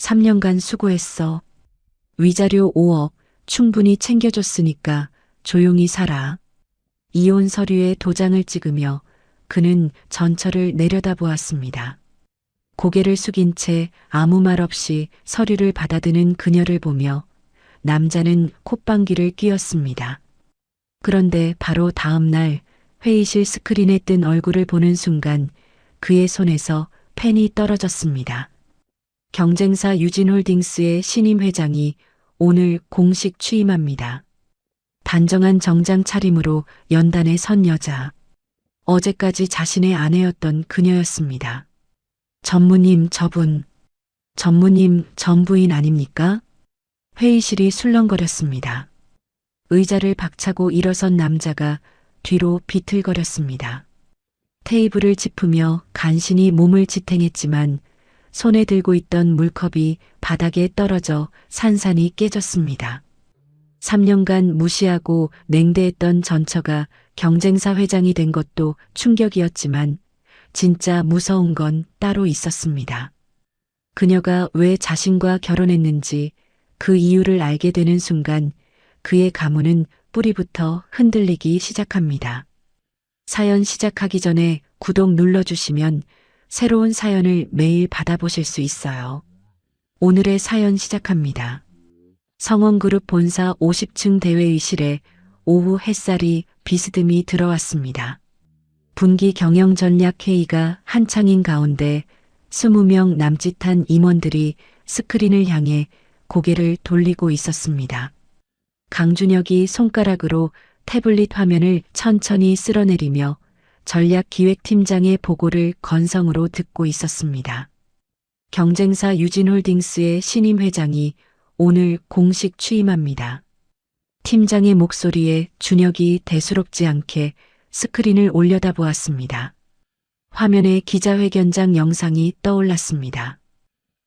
3년간 수고했어. 위자료 5억 충분히 챙겨줬으니까 조용히 살아. 이혼 서류에 도장을 찍으며 그는 전철을 내려다보았습니다. 고개를 숙인 채 아무 말 없이 서류를 받아드는 그녀를 보며 남자는 콧방귀를 뀌었습니다. 그런데 바로 다음 날 회의실 스크린에 뜬 얼굴을 보는 순간 그의 손에서 펜이 떨어졌습니다. 경쟁사 유진홀딩스의 신임 회장이 오늘 공식 취임합니다. 단정한 정장 차림으로 연단에 선 여자. 어제까지 자신의 아내였던 그녀였습니다. 전무님 저분. 전무님 전 부인 아닙니까? 회의실이 술렁거렸습니다. 의자를 박차고 일어선 남자가 뒤로 비틀거렸습니다. 테이블을 짚으며 간신히 몸을 지탱했지만 손에 들고 있던 물컵이 바닥에 떨어져 산산이 깨졌습니다. 3년간 무시하고 냉대했던 전처가 경쟁사 회장이 된 것도 충격이었지만 진짜 무서운 건 따로 있었습니다. 그녀가 왜 자신과 결혼했는지 그 이유를 알게 되는 순간 그의 가문은 뿌리부터 흔들리기 시작합니다. 사연 시작하기 전에 구독 눌러주시면 새로운 사연을 매일 받아보실 수 있어요. 오늘의 사연 시작합니다. 성원그룹 본사 50층 대회의실에 오후 햇살이 비스듬히 들어왔습니다. 분기 경영 전략 회의가 한창인 가운데 20명 남짓한 임원들이 스크린을 향해 고개를 돌리고 있었습니다. 강준혁이 손가락으로 태블릿 화면을 천천히 쓸어내리며 전략기획팀장의 보고를 건성으로 듣고 있었습니다. 경쟁사 유진홀딩스의 신임 회장이 오늘 공식 취임합니다. 팀장의 목소리에 준혁이 대수롭지 않게 스크린을 올려다보았습니다. 화면에 기자회견장 영상이 떠올랐습니다.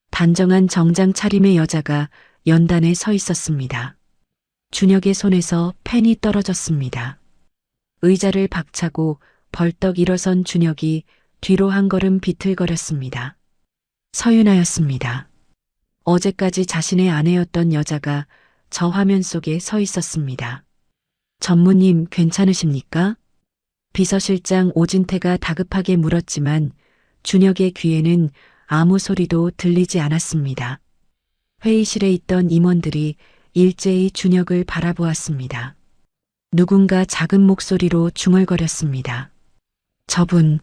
단정한 정장 차림의 여자가 연단에 서 있었습니다. 준혁의 손에서 펜이 떨어졌습니다. 의자를 박차고 벌떡 일어선 준혁이 뒤로 한 걸음 비틀거렸습니다. 서윤아였습니다. 어제까지 자신의 아내였던 여자가 저 화면 속에 서 있었습니다. 전무님 괜찮으십니까? 비서실장 오진태가 다급하게 물었지만 준혁의 귀에는 아무 소리도 들리지 않았습니다. 회의실에 있던 임원들이 일제히 준혁을 바라보았습니다. 누군가 작은 목소리로 중얼거렸습니다. 저분,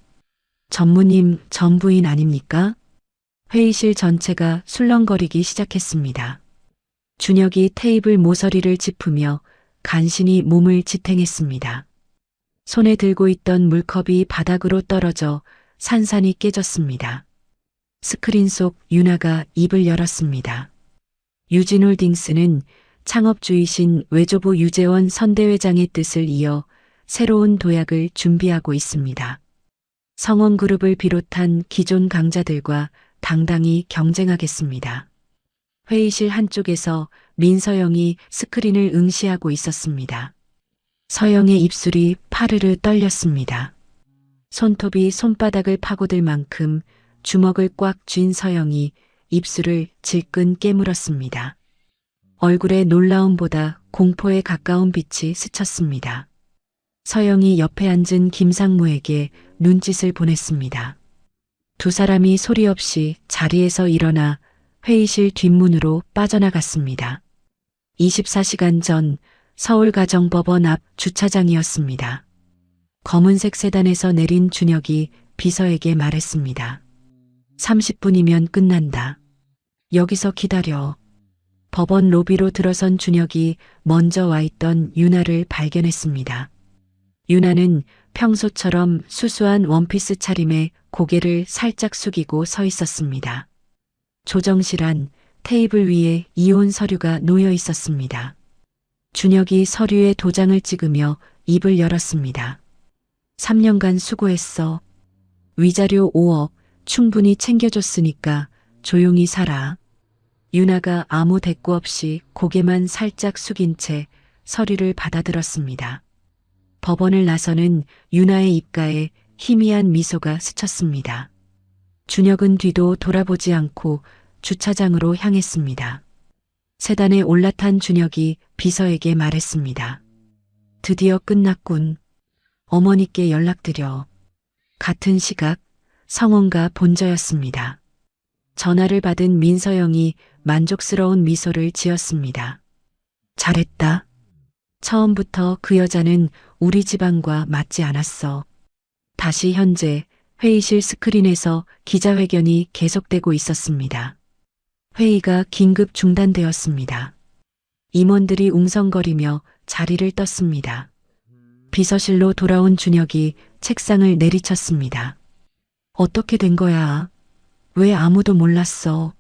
전무님 전 부인 아닙니까? 회의실 전체가 술렁거리기 시작했습니다. 준혁이 테이블 모서리를 짚으며 간신히 몸을 지탱했습니다. 손에 들고 있던 물컵이 바닥으로 떨어져 산산이 깨졌습니다. 스크린 속 윤아가 입을 열었습니다. 유진홀딩스는 창업주이신 외조부 유재원 선대회장의 뜻을 이어 새로운 도약을 준비하고 있습니다. 성원그룹을 비롯한 기존 강자들과 당당히 경쟁하겠습니다. 회의실 한쪽에서 민서영이 스크린을 응시하고 있었습니다. 서영의 입술이 파르르 떨렸습니다. 손톱이 손바닥을 파고들 만큼 주먹을 꽉 쥔 서영이 입술을 질끈 깨물었습니다. 얼굴에 놀라움보다 공포에 가까운 빛이 스쳤습니다. 서영이 옆에 앉은 김상무에게 눈짓을 보냈습니다. 두 사람이 소리 없이 자리에서 일어나 회의실 뒷문으로 빠져나갔습니다. 24시간 전 서울가정법원 앞 주차장이었습니다. 검은색 세단에서 내린 준혁이 비서에게 말했습니다. 30분이면 끝난다. 여기서 기다려. 법원 로비로 들어선 준혁이 먼저 와 있던 윤아를 발견했습니다. 윤아는 평소처럼 수수한 원피스 차림에 고개를 살짝 숙이고 서 있었습니다. 조정실 테이블 위에 이혼 서류가 놓여 있었습니다. 준혁이 서류에 도장을 찍으며 입을 열었습니다. 3년간 수고했어. 위자료 5억 충분히 챙겨줬으니까 조용히 살아. 윤아가 아무 대꾸 없이 고개만 살짝 숙인 채 서류를 받아들었습니다. 법원을 나서는 윤아의 입가에 희미한 미소가 스쳤습니다. 준혁은 뒤도 돌아보지 않고 주차장으로 향했습니다. 세단에 올라탄 준혁이 비서에게 말했습니다. 드디어 끝났군. 어머니께 연락드려. 같은 시각 성원과 본저였습니다. 전화를 받은 민서영이 만족스러운 미소를 지었습니다. 잘했다. 처음부터 그 여자는 우리 집안과 맞지 않았어. 다시 현재 회의실 스크린에서 기자회견이 계속되고 있었습니다. 회의가 긴급 중단되었습니다. 임원들이 웅성거리며 자리를 떴습니다. 비서실로 돌아온 준혁이 책상을 내리쳤습니다. 어떻게 된 거야? 왜 아무도 몰랐어?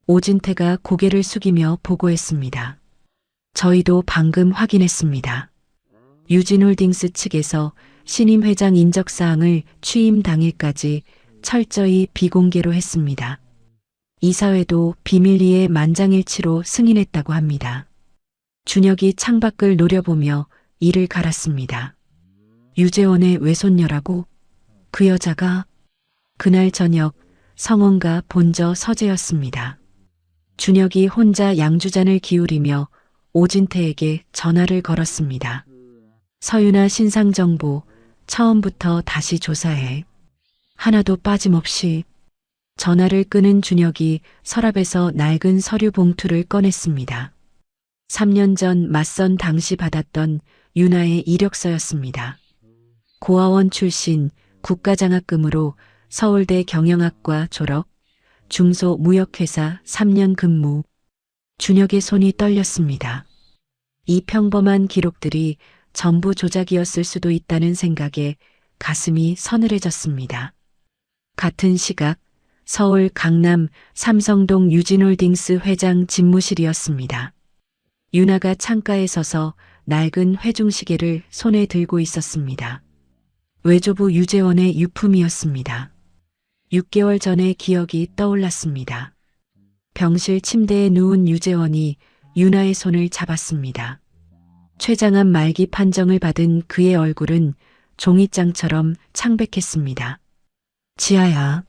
오진태가 고개를 숙이며 보고했습니다. 저희도 방금 확인했습니다. 유진홀딩스 측에서 신임 회장 인적사항을 취임 당일까지 철저히 비공개로 했습니다. 이사회도 비밀리에 만장일치로 승인했다고 합니다. 준혁이 창밖을 노려보며 이를 갈았습니다. 유재원의 외손녀라고? 그 여자가? 그날 저녁 성원과 본저 서재였습니다. 준혁이 혼자 양주잔을 기울이며 오진태에게 전화를 걸었습니다. 서윤아 신상정보 처음부터 다시 조사해. 하나도 빠짐없이. 전화를 끊은 준혁이 서랍에서 낡은 서류 봉투를 꺼냈습니다. 3년 전 맞선 당시 받았던 윤아의 이력서였습니다. 고아원 출신 국가장학금으로 서울대 경영학과 졸업, 중소무역회사 3년 근무. 준혁의 손이 떨렸습니다. 이 평범한 기록들이 전부 조작이었을 수도 있다는 생각에 가슴이 서늘해졌습니다. 같은 시각 서울 강남 삼성동 유진홀딩스 회장 집무실이었습니다. 윤아가 창가에 서서 낡은 회중시계를 손에 들고 있었습니다. 외조부 유재원의 유품이었습니다. 6개월 전의 기억이 떠올랐습니다. 병실 침대에 누운 유재원이 윤아의 손을 잡았습니다. 췌장암 말기 판정을 받은 그의 얼굴은 종이장처럼 창백했습니다. 지아야.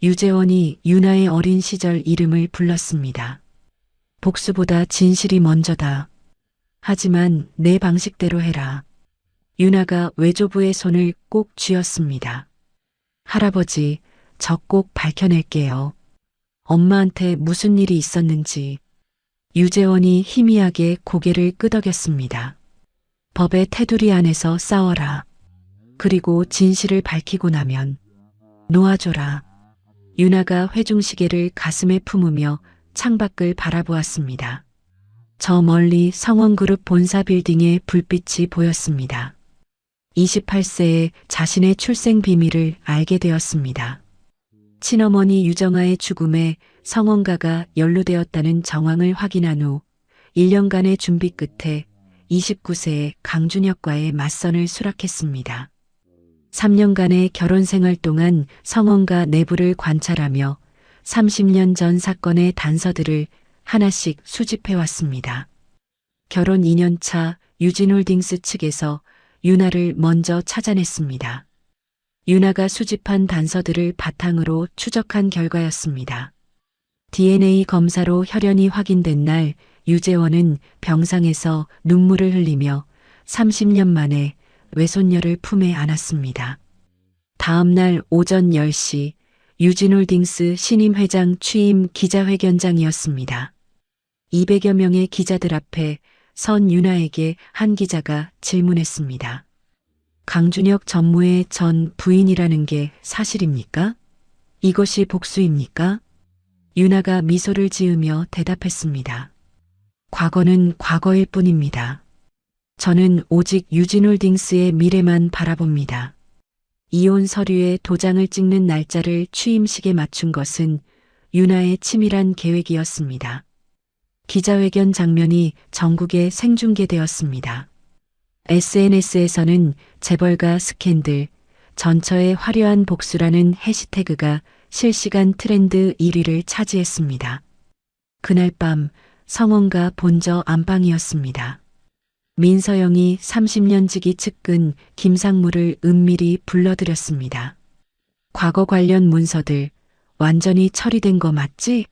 유재원이 윤아의 어린 시절 이름을 불렀습니다. 복수보다 진실이 먼저다. 하지만 내 방식대로 해라. 윤아가 외조부의 손을 꼭 쥐었습니다. 할아버지, 저 꼭 밝혀낼게요. 엄마한테 무슨 일이 있었는지. 유재원이 희미하게 고개를 끄덕였습니다. 법의 테두리 안에서 싸워라. 그리고 진실을 밝히고 나면 놓아줘라. 윤아가 회중시계를 가슴에 품으며 창밖을 바라보았습니다. 저 멀리 성원그룹 본사 빌딩의 불빛이 보였습니다. 28세에 자신의 출생 비밀을 알게 되었습니다. 친어머니 유정아의 죽음에 성원가가 연루되었다는 정황을 확인한 후 1년간의 준비 끝에 29세에 강준혁과의 맞선을 수락했습니다. 3년간의 결혼 생활 동안 성원가 내부를 관찰하며 30년 전 사건의 단서들을 하나씩 수집해왔습니다. 결혼 2년 차 유진홀딩스 측에서 윤아를 먼저 찾아냈습니다. 윤아가 수집한 단서들을 바탕으로 추적한 결과였습니다. DNA 검사로 혈연이 확인된 날 유재원은 병상에서 눈물을 흘리며 30년 만에 외손녀를 품에 안았습니다. 다음 날 오전 10시 유진홀딩스 신임 회장 취임 기자회견장이었습니다. 200여 명의 기자들 앞에 선 윤아에게 한 기자가 질문했습니다. 강준혁 전무의 전 부인이라는 게 사실입니까? 이것이 복수입니까? 윤아가 미소를 지으며 대답했습니다. 과거는 과거일 뿐입니다. 저는 오직 유진홀딩스의 미래만 바라봅니다. 이혼 서류에 도장을 찍는 날짜를 취임식에 맞춘 것은 윤아의 치밀한 계획이었습니다. 기자회견 장면이 전국에 생중계되었습니다. SNS에서는 재벌가 스캔들, 전처의 화려한 복수라는 해시태그가 실시간 트렌드 1위를 차지했습니다. 그날 밤 성원가 본저 안방이었습니다. 민서영이 30년 지기 측근 김상무를 은밀히 불러들였습니다. 과거 관련 문서들 완전히 처리된 거 맞지?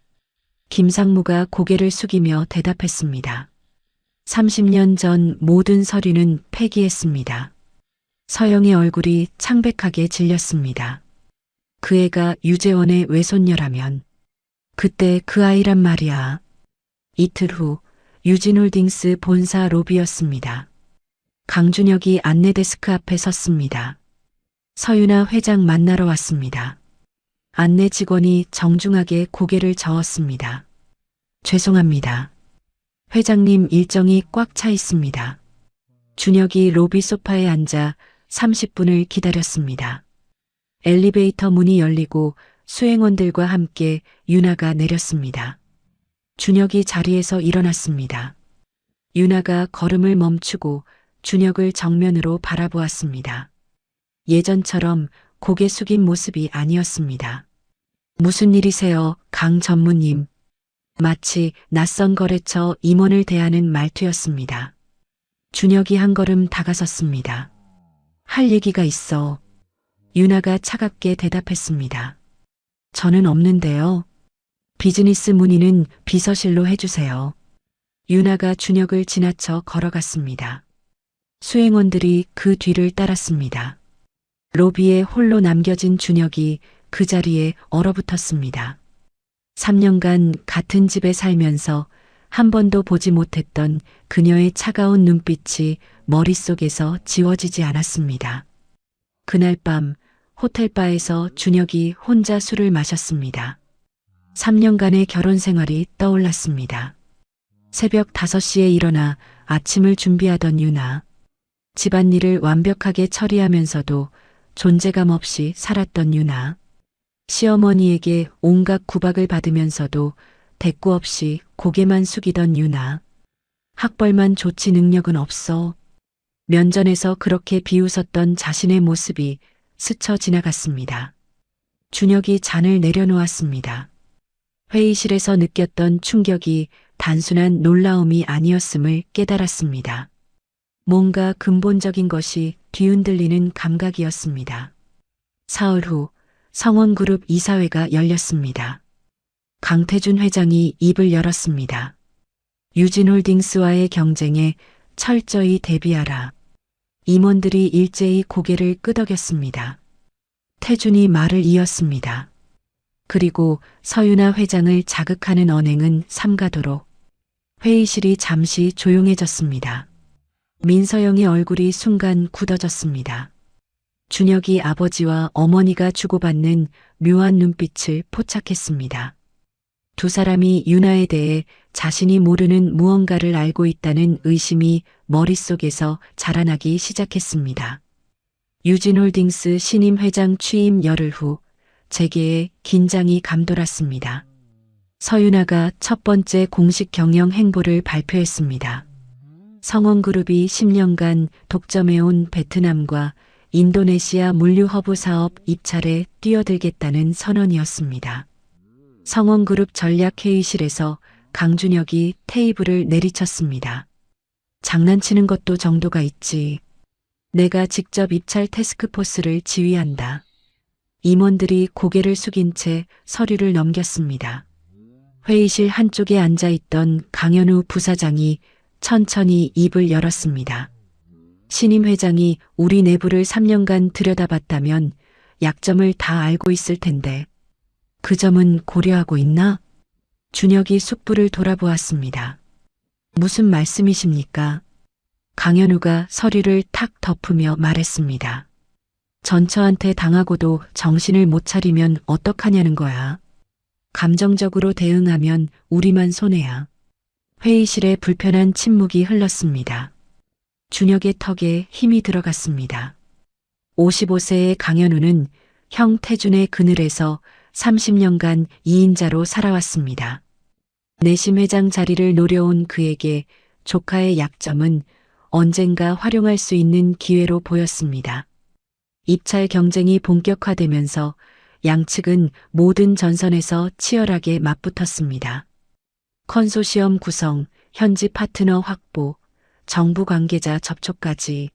김상무가 고개를 숙이며 대답했습니다. 30년 전 모든 서류는 폐기했습니다. 서영의 얼굴이 창백하게 질렸습니다. 그 애가 유재원의 외손녀라면 그때 그 아이란 말이야. 이틀 후 유진홀딩스 본사 로비였습니다. 강준혁이 안내데스크 앞에 섰습니다. 서윤아 회장 만나러 왔습니다. 안내 직원이 정중하게 고개를 저었습니다. 죄송합니다. 회장님 일정이 꽉 차 있습니다. 준혁이 로비 소파에 앉아 30분을 기다렸습니다. 엘리베이터 문이 열리고 수행원들과 함께 윤아가 내렸습니다. 준혁이 자리에서 일어났습니다. 윤아가 걸음을 멈추고 준혁을 정면으로 바라보았습니다. 예전처럼 고개 숙인 모습이 아니었습니다. 무슨 일이세요, 강 전무님? 마치 낯선 거래처 임원을 대하는 말투였습니다. 준혁이 한 걸음 다가섰습니다. 할 얘기가 있어. 윤아가 차갑게 대답했습니다. 저는 없는데요. 비즈니스 문의는 비서실로 해주세요. 윤아가 준혁을 지나쳐 걸어갔습니다. 수행원들이 그 뒤를 따랐습니다. 로비에 홀로 남겨진 준혁이 그 자리에 얼어붙었습니다. 3년간 같은 집에 살면서 한 번도 보지 못했던 그녀의 차가운 눈빛이 머릿속에서 지워지지 않았습니다. 그날 밤 호텔바에서 준혁이 혼자 술을 마셨습니다. 3년간의 결혼 생활이 떠올랐습니다. 새벽 5시에 일어나 아침을 준비하던 윤아. 집안일을 완벽하게 처리하면서도 존재감 없이 살았던 윤아. 시어머니에게 온갖 구박을 받으면서도 대꾸 없이 고개만 숙이던 윤아. 학벌만 좋지 능력은 없어. 면전에서 그렇게 비웃었던 자신의 모습이 스쳐 지나갔습니다. 준혁이 잔을 내려놓았습니다. 회의실에서 느꼈던 충격이 단순한 놀라움이 아니었음을 깨달았습니다. 뭔가 근본적인 것이 뒤흔들리는 감각이었습니다. 사흘 후 성원그룹 이사회가 열렸습니다. 강태준 회장이 입을 열었습니다. 유진홀딩스와의 경쟁에 철저히 대비하라. 임원들이 일제히 고개를 끄덕였습니다. 태준이 말을 이었습니다. 그리고 서윤아 회장을 자극하는 언행은 삼가도록. 회의실이 잠시 조용해졌습니다. 민서영의 얼굴이 순간 굳어졌습니다. 준혁이 아버지와 어머니가 주고받는 묘한 눈빛을 포착했습니다. 두 사람이 윤아에 대해 자신이 모르는 무언가를 알고 있다는 의심이 머릿속에서 자라나기 시작했습니다. 유진홀딩스 신임 회장 취임 열흘 후 재계에 긴장이 감돌았습니다. 서윤아가 첫 번째 공식 경영 행보를 발표했습니다. 성원그룹이 10년간 독점해온 베트남과 인도네시아 물류 허브 사업 입찰에 뛰어들겠다는 선언이었습니다. 성원그룹 전략회의실에서 강준혁이 테이블을 내리쳤습니다. 장난치는 것도 정도가 있지. 내가 직접 입찰 태스크포스를 지휘한다. 임원들이 고개를 숙인 채 서류를 넘겼습니다. 회의실 한쪽에 앉아있던 강현우 부사장이 천천히 입을 열었습니다. 신임 회장이 우리 내부를 3년간 들여다봤다면 약점을 다 알고 있을 텐데 그 점은 고려하고 있나? 준혁이 숙부를 돌아보았습니다. 무슨 말씀이십니까? 강현우가 서류를 탁 덮으며 말했습니다. 전처한테 당하고도 정신을 못 차리면 어떡하냐는 거야. 감정적으로 대응하면 우리만 손해야. 회의실에 불편한 침묵이 흘렀습니다. 준혁의 턱에 힘이 들어갔습니다. 55세의 강현우는 형 태준의 그늘에서 30년간 2인자로 살아왔습니다. 내심 회장 자리를 노려온 그에게 조카의 약점은 언젠가 활용할 수 있는 기회로 보였습니다. 입찰 경쟁이 본격화되면서 양측은 모든 전선에서 치열하게 맞붙었습니다. 컨소시엄 구성, 현지 파트너 확보, 정부 관계자 접촉까지.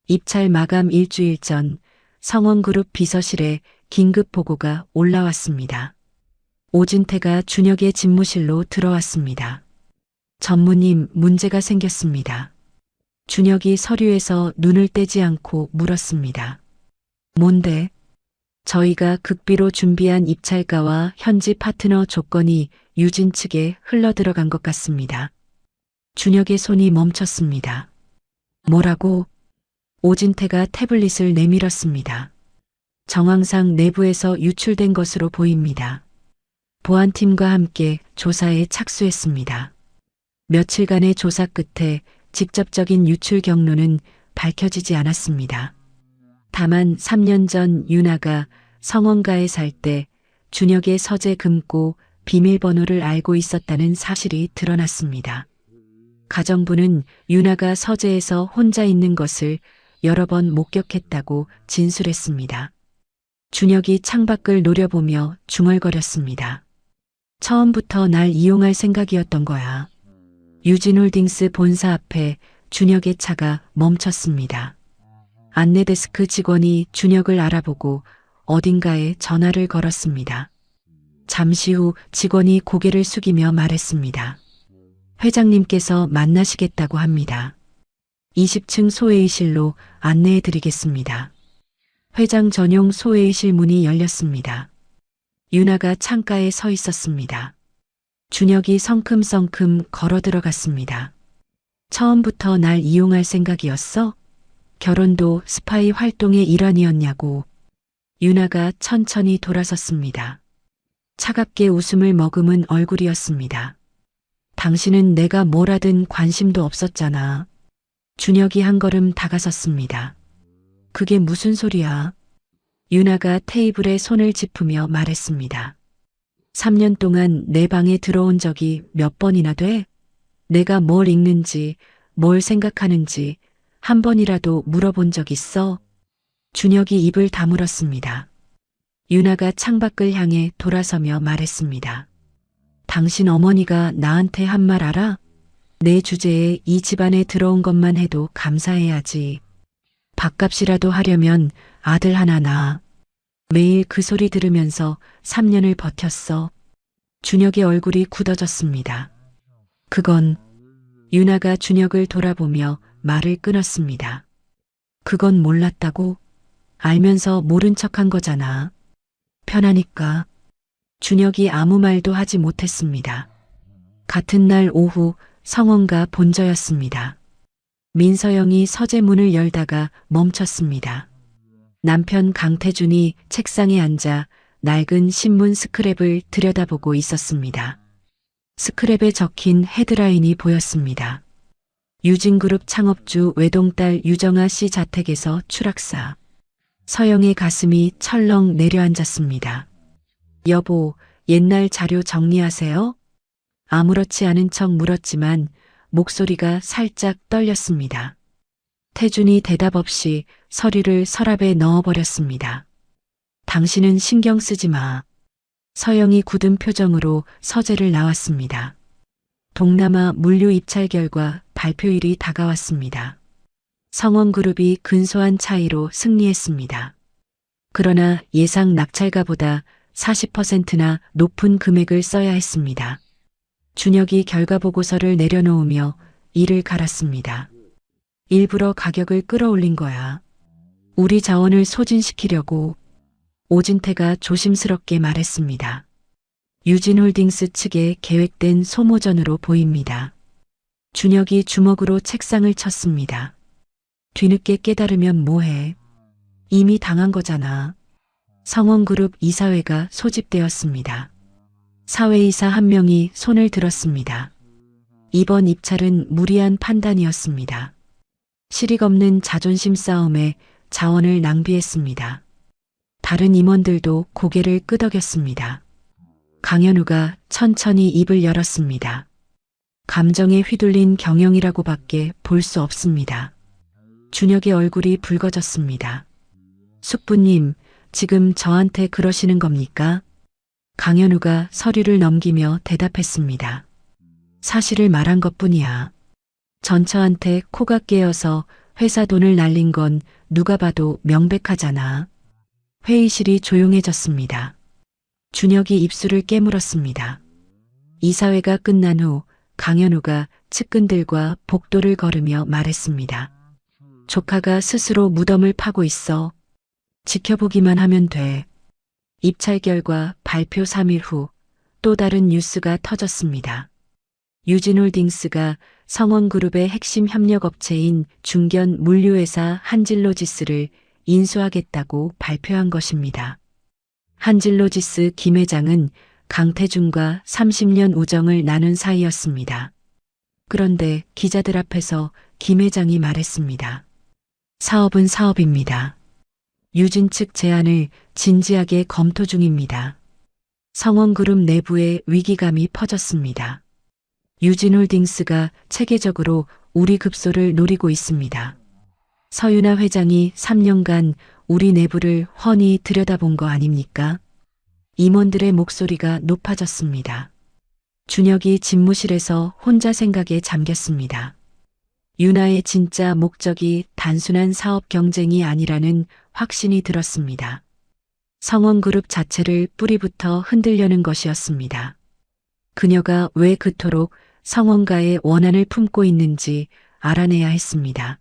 입찰 마감 일주일 전 성원그룹 비서실에 긴급 보고가 올라왔습니다. 오진태가 준혁의 집무실로 들어왔습니다. 전무님, 문제가 생겼습니다. 준혁이 서류에서 눈을 떼지 않고 물었습니다. 뭔데? 저희가 극비로 준비한 입찰가와 현지 파트너 조건이 유진 측에 흘러들어간 것 같습니다. 준혁의 손이 멈췄습니다. 뭐라고? 오진태가 태블릿을 내밀었습니다. 정황상 내부에서 유출된 것으로 보입니다. 보안팀과 함께 조사에 착수했습니다. 며칠간의 조사 끝에 직접적인 유출 경로는 밝혀지지 않았습니다. 다만 3년 전 윤아가 성원가에 살 때 준혁의 서재 금고 비밀번호를 알고 있었다는 사실이 드러났습니다. 가정부는 윤아가 서재에서 혼자 있는 것을 여러 번 목격했다고 진술했습니다. 준혁이 창밖을 노려보며 중얼거렸습니다. 처음부터 날 이용할 생각이었던 거야. 유진홀딩스 본사 앞에 준혁의 차가 멈췄습니다. 안내데스크 직원이 준혁을 알아보고 어딘가에 전화를 걸었습니다. 잠시 후 직원이 고개를 숙이며 말했습니다. 회장님께서 만나시겠다고 합니다. 20층 소회의실로 안내해 드리겠습니다. 회장 전용 소회의실 문이 열렸습니다. 윤아가 창가에 서 있었습니다. 준혁이 성큼성큼 걸어 들어갔습니다. 처음부터 날 이용할 생각이었어? 결혼도 스파이 활동의 일환이었냐고. 윤아가 천천히 돌아섰습니다. 차갑게 웃음을 머금은 얼굴이었습니다. 당신은 내가 뭘 하든 관심도 없었잖아. 준혁이 한 걸음 다가섰습니다. 그게 무슨 소리야? 윤아가 테이블에 손을 짚으며 말했습니다. 3년 동안 내 방에 들어온 적이 몇 번이나 돼? 내가 뭘 읽는지, 뭘 생각하는지 한 번이라도 물어본 적 있어? 준혁이 입을 다물었습니다. 윤아가 창밖을 향해 돌아서며 말했습니다. 당신 어머니가 나한테 한 말 알아? 내 주제에 이 집안에 들어온 것만 해도 감사해야지. 밥값이라도 하려면 아들 하나 낳아. 매일 그 소리 들으면서 3년을 버텼어. 준혁의 얼굴이 굳어졌습니다. 그건 윤아가 준혁을 돌아보며 말을 끊었습니다. 그건 몰랐다고? 알면서 모른 척한 거잖아. 편하니까. 준혁이 아무 말도 하지 못했습니다. 같은 날 오후 성원가 본저였습니다. 민서영이 서재 문을 열다가 멈췄습니다. 남편 강태준이 책상에 앉아 낡은 신문 스크랩을 들여다보고 있었습니다. 스크랩에 적힌 헤드라인이 보였습니다. 유진그룹 창업주 외동딸 유정아 씨 자택에서 추락사. 서영의 가슴이 철렁 내려앉았습니다. 여보, 옛날 자료 정리하세요? 아무렇지 않은 척 물었지만 목소리가 살짝 떨렸습니다. 태준이 대답 없이 서류를 서랍에 넣어버렸습니다. 당신은 신경 쓰지 마. 서영이 굳은 표정으로 서재를 나왔습니다. 동남아 물류 입찰 결과 발표일이 다가왔습니다. 성원그룹이 근소한 차이로 승리했습니다. 그러나 예상 낙찰가보다 40%나 높은 금액을 써야 했습니다. 준혁이 결과 보고서를 내려놓으며 이를 갈았습니다. 일부러 가격을 끌어올린 거야. 우리 자원을 소진시키려고. 오진태가 조심스럽게 말했습니다. 유진홀딩스 측의 계획된 소모전으로 보입니다. 준혁이 주먹으로 책상을 쳤습니다. 뒤늦게 깨달으면 뭐해. 이미 당한 거잖아. 성원그룹 이사회가 소집되었습니다. 사회이사 한 명이 손을 들었습니다. 이번 입찰은 무리한 판단이었습니다. 실익 없는 자존심 싸움에 자원을 낭비했습니다. 다른 임원들도 고개를 끄덕였습니다. 강현우가 천천히 입을 열었습니다. 감정에 휘둘린 경영이라고밖에 볼 수 없습니다. 준혁의 얼굴이 붉어졌습니다. 숙부님, 지금 저한테 그러시는 겁니까? 강현우가 서류를 넘기며 대답했습니다. 사실을 말한 것뿐이야. 전처한테 코가 깨어서 회사 돈을 날린 건 누가 봐도 명백하잖아. 회의실이 조용해졌습니다. 준혁이 입술을 깨물었습니다. 이사회가 끝난 후 강현우가 측근들과 복도를 걸으며 말했습니다. 조카가 스스로 무덤을 파고 있어. 지켜보기만 하면 돼. 입찰 결과 발표 3일 후 또 다른 뉴스가 터졌습니다. 유진홀딩스가 성원그룹의 핵심 협력업체인 중견 물류회사 한진로지스를 인수하겠다고 발표한 것입니다. 한진로지스 김 회장은 강태준과 30년 우정을 나눈 사이였습니다. 그런데 기자들 앞에서 김 회장이 말했습니다. 사업은 사업입니다. 유진 측 제안을 진지하게 검토 중입니다. 성원그룹 내부에 위기감이 퍼졌습니다. 유진홀딩스가 체계적으로 우리 급소를 노리고 있습니다. 서윤아 회장이 3년간 우리 내부를 훤히 들여다본 거 아닙니까? 임원들의 목소리가 높아졌습니다. 준혁이 집무실에서 혼자 생각에 잠겼습니다. 윤아의 진짜 목적이 단순한 사업 경쟁이 아니라는 확신이 들었습니다. 성원그룹 자체를 뿌리부터 흔들려는 것이었습니다. 그녀가 왜 그토록 성원가의 원한을 품고 있는지 알아내야 했습니다.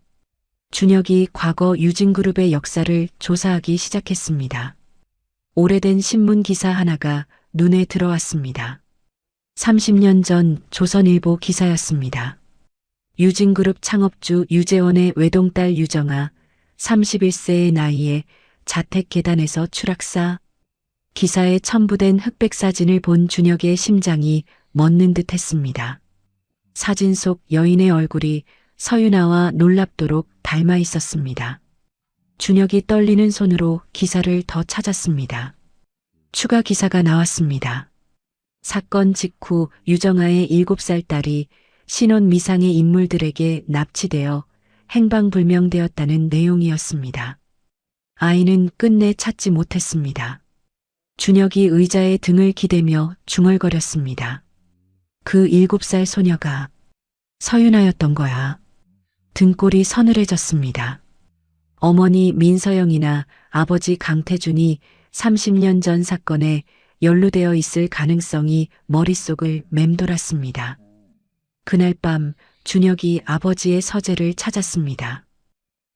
준혁이 과거 유진그룹의 역사를 조사하기 시작했습니다. 오래된 신문 기사 하나가 눈에 들어왔습니다. 30년 전 조선일보 기사였습니다. 유진그룹 창업주 유재원의 외동딸 유정아, 31세의 나이에 자택 계단에서 추락사. 기사에 첨부된 흑백 사진을 본 준혁의 심장이 멎는 듯 했습니다. 사진 속 여인의 얼굴이 서윤아와 놀랍도록 닮아 있었습니다. 준혁이 떨리는 손으로 기사를 더 찾았습니다. 추가 기사가 나왔습니다. 사건 직후 유정아의 7살 딸이 신원 미상의 인물들에게 납치되어 행방불명되었다는 내용이었습니다. 아이는 끝내 찾지 못했습니다. 준혁이 의자에 등을 기대며 중얼거렸습니다. 그 7살 소녀가 서윤아였던 거야. 등골이 서늘해졌습니다. 어머니 민서영이나 아버지 강태준이 30년 전 사건에 연루되어 있을 가능성이 머릿속을 맴돌았습니다. 그날 밤 준혁이 아버지의 서재를 찾았습니다.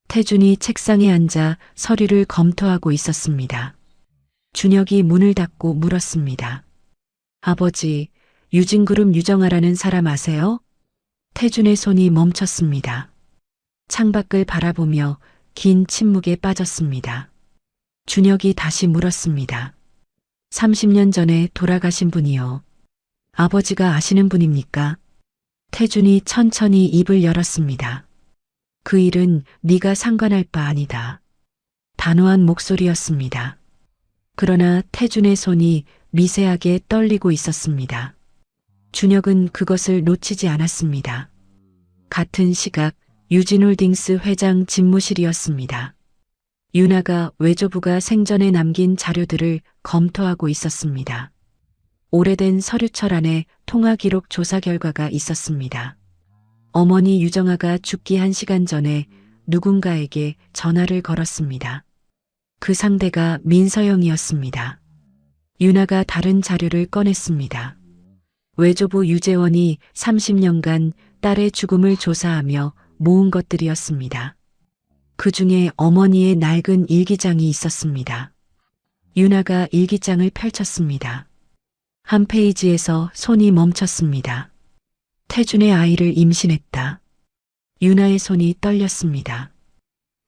태준이 책상에 앉아 서류를 검토하고 있었습니다. 준혁이 문을 닫고 물었습니다. 아버지, 유진그룹 유정아라는 사람 아세요? 태준의 손이 멈췄습니다. 창밖을 바라보며 긴 침묵에 빠졌습니다. 준혁이 다시 물었습니다. 30년 전에 돌아가신 분이요. 아버지가 아시는 분입니까? 태준이 천천히 입을 열었습니다. 그 일은 네가 상관할 바 아니다. 단호한 목소리였습니다. 그러나 태준의 손이 미세하게 떨리고 있었습니다. 준혁은 그것을 놓치지 않았습니다. 같은 시각 유진홀딩스 회장 집무실이었습니다. 윤아가 외조부가 생전에 남긴 자료들을 검토하고 있었습니다. 오래된 서류철 안에 통화 기록 조사 결과가 있었습니다. 어머니 유정아가 죽기 1시간 전에 누군가에게 전화를 걸었습니다. 그 상대가 민서영이었습니다. 윤아가 다른 자료를 꺼냈습니다. 외조부 유재원이 30년간 딸의 죽음을 조사하며 모은 것들이었습니다. 그 중에 어머니의 낡은 일기장이 있었습니다. 윤아가 일기장을 펼쳤습니다. 한 페이지에서 손이 멈췄습니다. 태준의 아이를 임신했다. 윤아의 손이 떨렸습니다.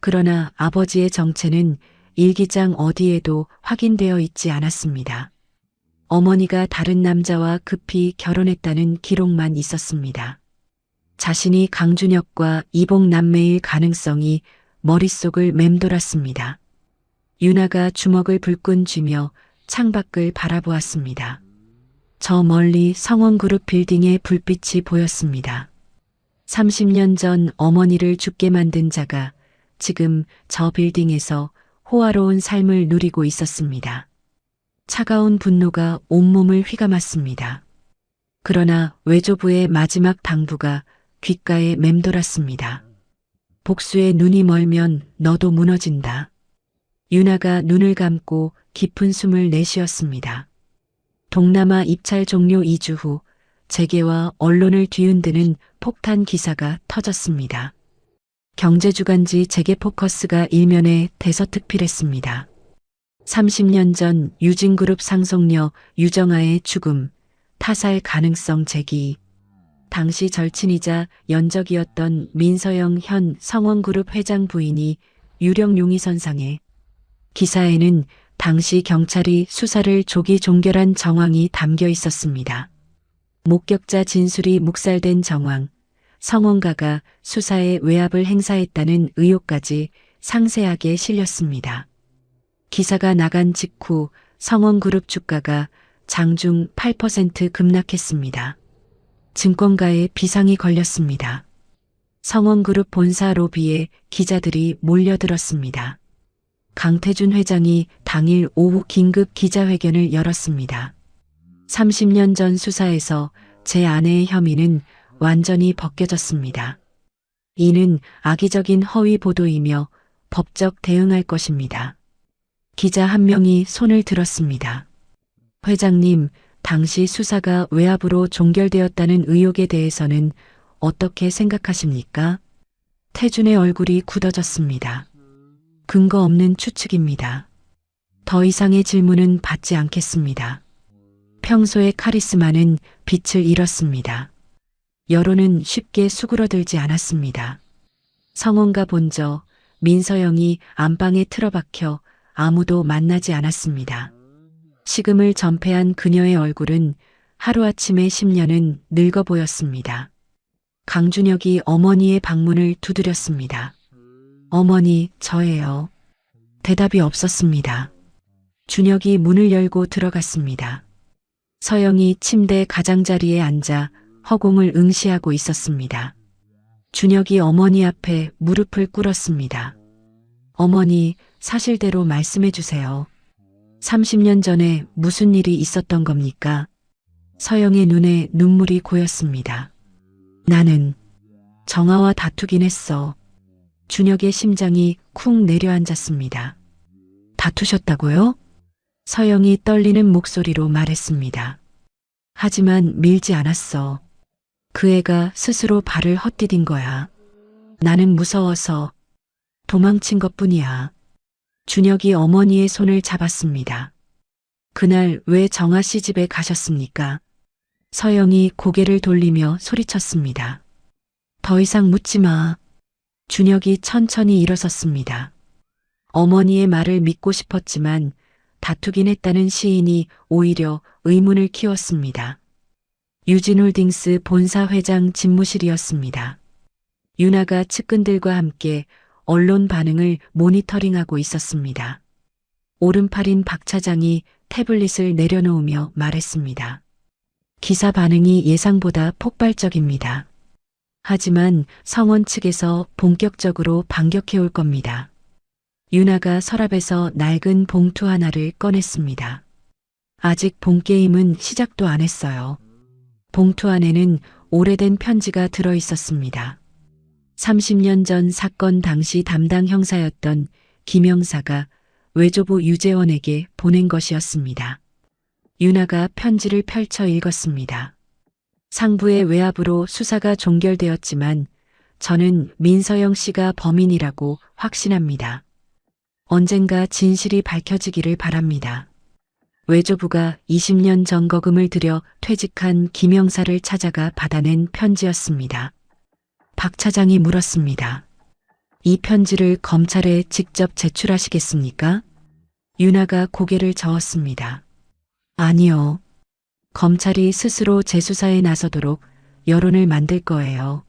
그러나 아버지의 정체는 일기장 어디에도 확인되어 있지 않았습니다. 어머니가 다른 남자와 급히 결혼했다는 기록만 있었습니다. 자신이 강준혁과 이복 남매일 가능성이 머릿속을 맴돌았습니다. 윤아가 주먹을 불끈 쥐며 창밖을 바라보았습니다. 저 멀리 성원그룹 빌딩의 불빛이 보였습니다. 30년 전 어머니를 죽게 만든 자가 지금 저 빌딩에서 호화로운 삶을 누리고 있었습니다. 차가운 분노가 온몸을 휘감았습니다. 그러나 외조부의 마지막 당부가 귓가에 맴돌았습니다. 복수의 눈이 멀면 너도 무너진다. 윤아가 눈을 감고 깊은 숨을 내쉬었습니다. 동남아 입찰 종료 2주 후 재계와 언론을 뒤흔드는 폭탄 기사가 터졌습니다. 경제주간지 재계포커스가 일면에 대서특필했습니다. 30년 전 유진그룹 상속녀 유정아의 죽음, 타살 가능성 제기. 당시 절친이자 연적이었던 민서영 현 성원그룹 회장 부인이 유령 용의선상에 기사에는 당시 경찰이 수사를 조기 종결한 정황이 담겨 있었습니다. 목격자 진술이 묵살된 정황, 성원가가 수사에 외압을 행사했다는 의혹까지 상세하게 실렸습니다. 기사가 나간 직후 성원그룹 주가가 장중 8% 급락했습니다. 증권가에 비상이 걸렸습니다. 성원그룹 본사 로비에 기자들이 몰려들었습니다. 강태준 회장이 당일 오후 긴급 기자회견을 열었습니다. 30년 전 수사에서 제 아내의 혐의는 완전히 벗겨졌습니다. 이는 악의적인 허위 보도이며 법적 대응할 것입니다. 기자 한 명이 손을 들었습니다. 회장님, 당시 수사가 외압으로 종결되었다는 의혹에 대해서는 어떻게 생각하십니까? 태준의 얼굴이 굳어졌습니다. 근거 없는 추측입니다. 더 이상의 질문은 받지 않겠습니다. 평소의 카리스마는 빛을 잃었습니다. 여론은 쉽게 수그러들지 않았습니다. 성원가 본저, 민서영이 안방에 틀어박혀 아무도 만나지 않았습니다. 식음을 전폐한 그녀의 얼굴은 하루아침에 10년은 늙어 보였습니다. 강준혁이 어머니의 방문을 두드렸습니다. 어머니, 저예요. 대답이 없었습니다. 준혁이 문을 열고 들어갔습니다. 서영이 침대 가장자리에 앉아 허공을 응시하고 있었습니다. 준혁이 어머니 앞에 무릎을 꿇었습니다. 어머니, 사실대로 말씀해 주세요. 30년 전에 무슨 일이 있었던 겁니까? 서영의 눈에 눈물이 고였습니다. 나는 정아와 다투긴 했어. 준혁의 심장이 쿵 내려앉았습니다. 다투셨다고요? 서영이 떨리는 목소리로 말했습니다. 하지만 밀지 않았어. 그 애가 스스로 발을 헛디딘 거야. 나는 무서워서 도망친 것뿐이야. 준혁이 어머니의 손을 잡았습니다. 그날 왜 정아 씨 집에 가셨습니까? 서영이 고개를 돌리며 소리쳤습니다. 더 이상 묻지 마. 준혁이 천천히 일어섰습니다. 어머니의 말을 믿고 싶었지만 다투긴 했다는 시인이 오히려 의문을 키웠습니다. 유진홀딩스 본사 회장 집무실이었습니다. 윤아가 측근들과 함께 언론 반응을 모니터링하고 있었습니다. 오른팔인 박 차장이 태블릿을 내려놓으며 말했습니다. 기사 반응이 예상보다 폭발적입니다. 하지만 성원 측에서 본격적으로 반격해 올 겁니다. 윤아가 서랍에서 낡은 봉투 하나를 꺼냈습니다. 아직 본게임은 시작도 안 했어요. 봉투 안에는 오래된 편지가 들어 있었습니다. 30년 전 사건 당시 담당 형사였던 김 형사가 외조부 유재원에게 보낸 것이었습니다. 윤아가 편지를 펼쳐 읽었습니다. 상부의 외압으로 수사가 종결되었지만 저는 민서영 씨가 범인이라고 확신합니다. 언젠가 진실이 밝혀지기를 바랍니다. 외조부가 20년 전 거금을 들여 퇴직한 김 형사를 찾아가 받아낸 편지였습니다. 박 차장이 물었습니다. 이 편지를 검찰에 직접 제출하시겠습니까? 윤아가 고개를 저었습니다. 아니요. 검찰이 스스로 재수사에 나서도록 여론을 만들 거예요.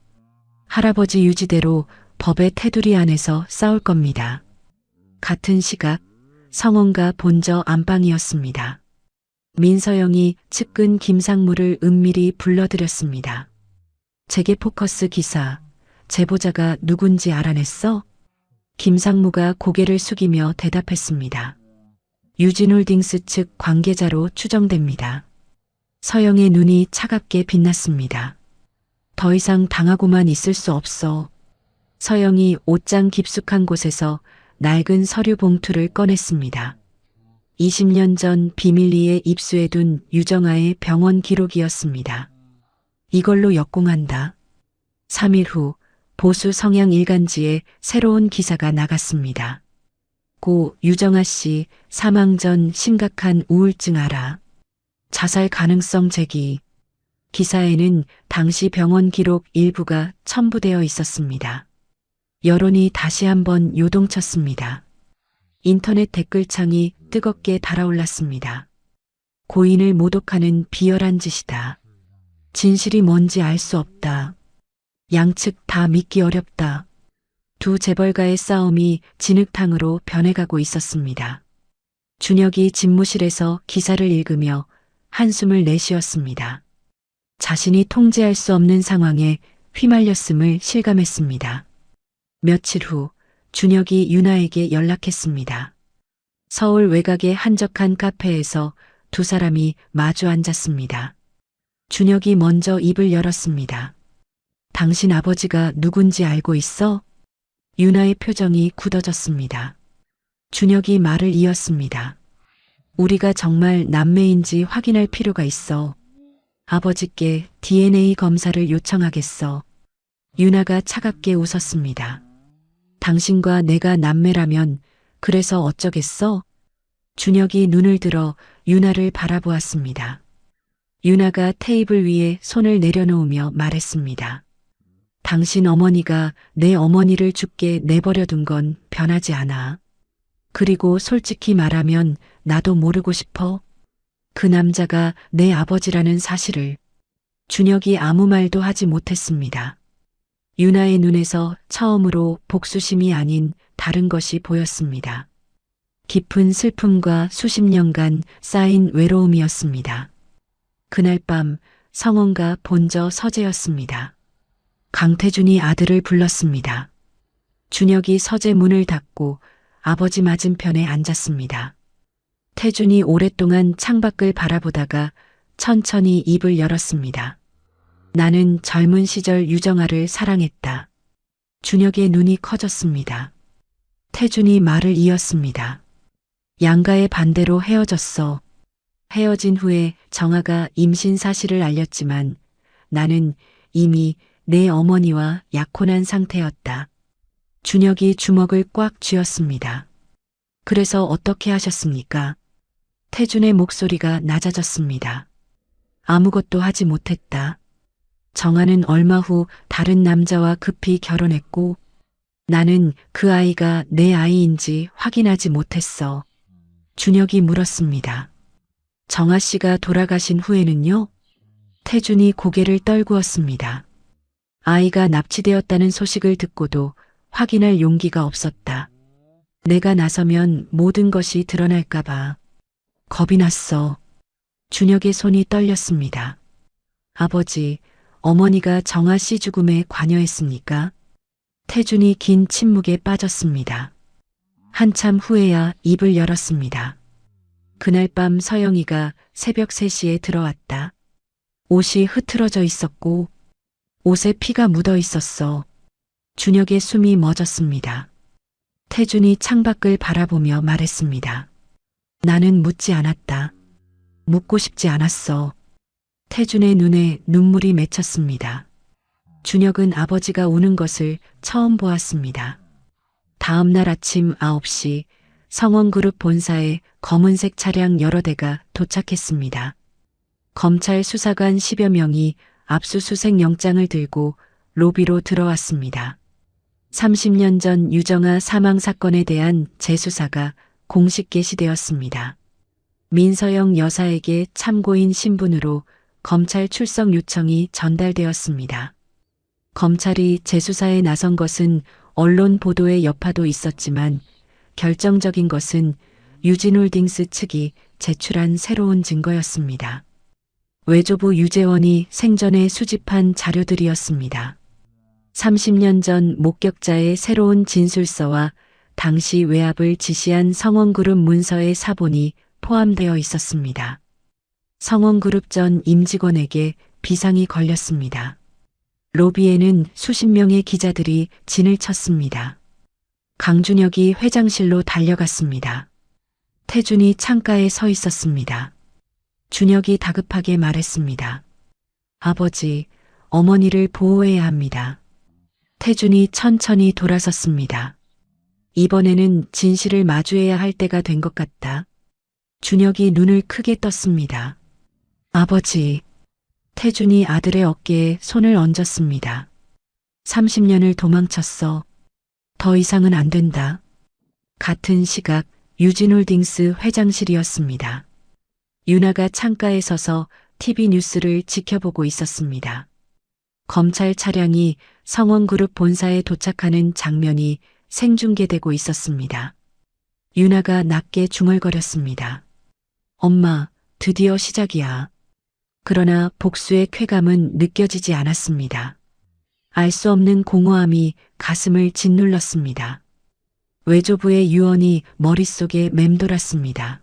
할아버지 유지대로 법의 테두리 안에서 싸울 겁니다. 같은 시각 성원가 본저 안방이었습니다. 민서영이 측근 김상무를 은밀히 불러들였습니다. 재계포커스 기사, 제보자가 누군지 알아냈어? 김상무가 고개를 숙이며 대답했습니다. 유진홀딩스 측 관계자로 추정됩니다. 서영의 눈이 차갑게 빛났습니다. 더 이상 당하고만 있을 수 없어. 서영이 옷장 깊숙한 곳에서 낡은 서류 봉투를 꺼냈습니다. 20년 전 비밀리에 입수해둔 유정아의 병원 기록이었습니다. 이걸로 역공한다. 3일 후 보수 성향 일간지에 새로운 기사가 나갔습니다. 고 유정아 씨 사망 전 심각한 우울증 알아. 자살 가능성 제기. 기사에는 당시 병원 기록 일부가 첨부되어 있었습니다. 여론이 다시 한번 요동쳤습니다. 인터넷 댓글창이 뜨겁게 달아올랐습니다. 고인을 모독하는 비열한 짓이다. 진실이 뭔지 알 수 없다. 양측 다 믿기 어렵다. 두 재벌가의 싸움이 진흙탕으로 변해가고 있었습니다. 준혁이 집무실에서 기사를 읽으며 한숨을 내쉬었습니다. 자신이 통제할 수 없는 상황에 휘말렸음을 실감했습니다. 며칠 후 준혁이 유나에게 연락했습니다. 서울 외곽의 한적한 카페에서 두 사람이 마주 앉았습니다. 준혁이 먼저 입을 열었습니다. 당신 아버지가 누군지 알고 있어? 유나의 표정이 굳어졌습니다. 준혁이 말을 이었습니다. 우리가 정말 남매인지 확인할 필요가 있어. 아버지께 DNA 검사를 요청하겠어. 유나가 차갑게 웃었습니다. 당신과 내가 남매라면 그래서 어쩌겠어? 준혁이 눈을 들어 유나를 바라보았습니다. 유나가 테이블 위에 손을 내려놓으며 말했습니다. 당신 어머니가 내 어머니를 죽게 내버려둔 건 변하지 않아. 그리고 솔직히 말하면 나도 모르고 싶어. 그 남자가 내 아버지라는 사실을. 준혁이 아무 말도 하지 못했습니다. 유나의 눈에서 처음으로 복수심이 아닌 다른 것이 보였습니다. 깊은 슬픔과 수십 년간 쌓인 외로움이었습니다. 그날 밤 성원가 본저 서재였습니다. 강태준이 아들을 불렀습니다. 준혁이 서재 문을 닫고 아버지 맞은편에 앉았습니다. 태준이 오랫동안 창밖을 바라보다가 천천히 입을 열었습니다. 나는 젊은 시절 유정아를 사랑했다. 준혁의 눈이 커졌습니다. 태준이 말을 이었습니다. 양가의 반대로 헤어졌어. 헤어진 후에 정아가 임신 사실을 알렸지만 나는 이미 내 어머니와 약혼한 상태였다. 준혁이 주먹을 꽉 쥐었습니다. 그래서 어떻게 하셨습니까? 태준의 목소리가 낮아졌습니다. 아무것도 하지 못했다. 정아는 얼마 후 다른 남자와 급히 결혼했고 나는 그 아이가 내 아이인지 확인하지 못했어. 준혁이 물었습니다. 정아 씨가 돌아가신 후에는요? 태준이 고개를 떨구었습니다. 아이가 납치되었다는 소식을 듣고도 확인할 용기가 없었다. 내가 나서면 모든 것이 드러날까봐 겁이 났어. 준혁의 손이 떨렸습니다. 아버지, 어머니가 정아 씨 죽음에 관여했습니까? 태준이 긴 침묵에 빠졌습니다. 한참 후에야 입을 열었습니다. 그날 밤 서영이가 새벽 3시에 들어왔다. 옷이 흐트러져 있었고 옷에 피가 묻어 있었어. 준혁의 숨이 멎었습니다. 태준이 창밖을 바라보며 말했습니다. 나는 묻지 않았다. 묻고 싶지 않았어. 태준의 눈에 눈물이 맺혔습니다. 준혁은 아버지가 우는 것을 처음 보았습니다. 다음 날 아침 9시 성원그룹 본사에 검은색 차량 여러 대가 도착했습니다. 검찰 수사관 10여 명이 압수수색 영장을 들고 로비로 들어왔습니다. 30년 전 유정아 사망 사건에 대한 재수사가 공식 게시되었습니다. 민서영 여사에게 참고인 신분으로 검찰 출석 요청이 전달되었습니다. 검찰이 재수사에 나선 것은 언론 보도의 여파도 있었지만 결정적인 것은 유진홀딩스 측이 제출한 새로운 증거였습니다. 외조부 유재원이 생전에 수집한 자료들이었습니다. 30년 전 목격자의 새로운 진술서와 당시 외압을 지시한 성원그룹 문서의 사본이 포함되어 있었습니다. 성원그룹 전 임직원에게 비상이 걸렸습니다. 로비에는 수십 명의 기자들이 진을 쳤습니다. 강준혁이 회장실로 달려갔습니다. 태준이 창가에 서 있었습니다. 준혁이 다급하게 말했습니다. 아버지, 어머니를 보호해야 합니다. 태준이 천천히 돌아섰습니다. 이번에는 진실을 마주해야 할 때가 된 것 같다. 준혁이 눈을 크게 떴습니다. 아버지, 태준이 아들의 어깨에 손을 얹었습니다. 30년을 도망쳤어. 더 이상은 안 된다. 같은 시각 유진홀딩스 회장실이었습니다. 윤아가 창가에 서서 TV 뉴스를 지켜보고 있었습니다. 검찰 차량이 성원그룹 본사에 도착하는 장면이 생중계되고 있었습니다. 윤아가 낮게 중얼거렸습니다. 엄마, 드디어 시작이야. 그러나 복수의 쾌감은 느껴지지 않았습니다. 알 수 없는 공허함이 가슴을 짓눌렀습니다. 외조부의 유언이 머릿속에 맴돌았습니다.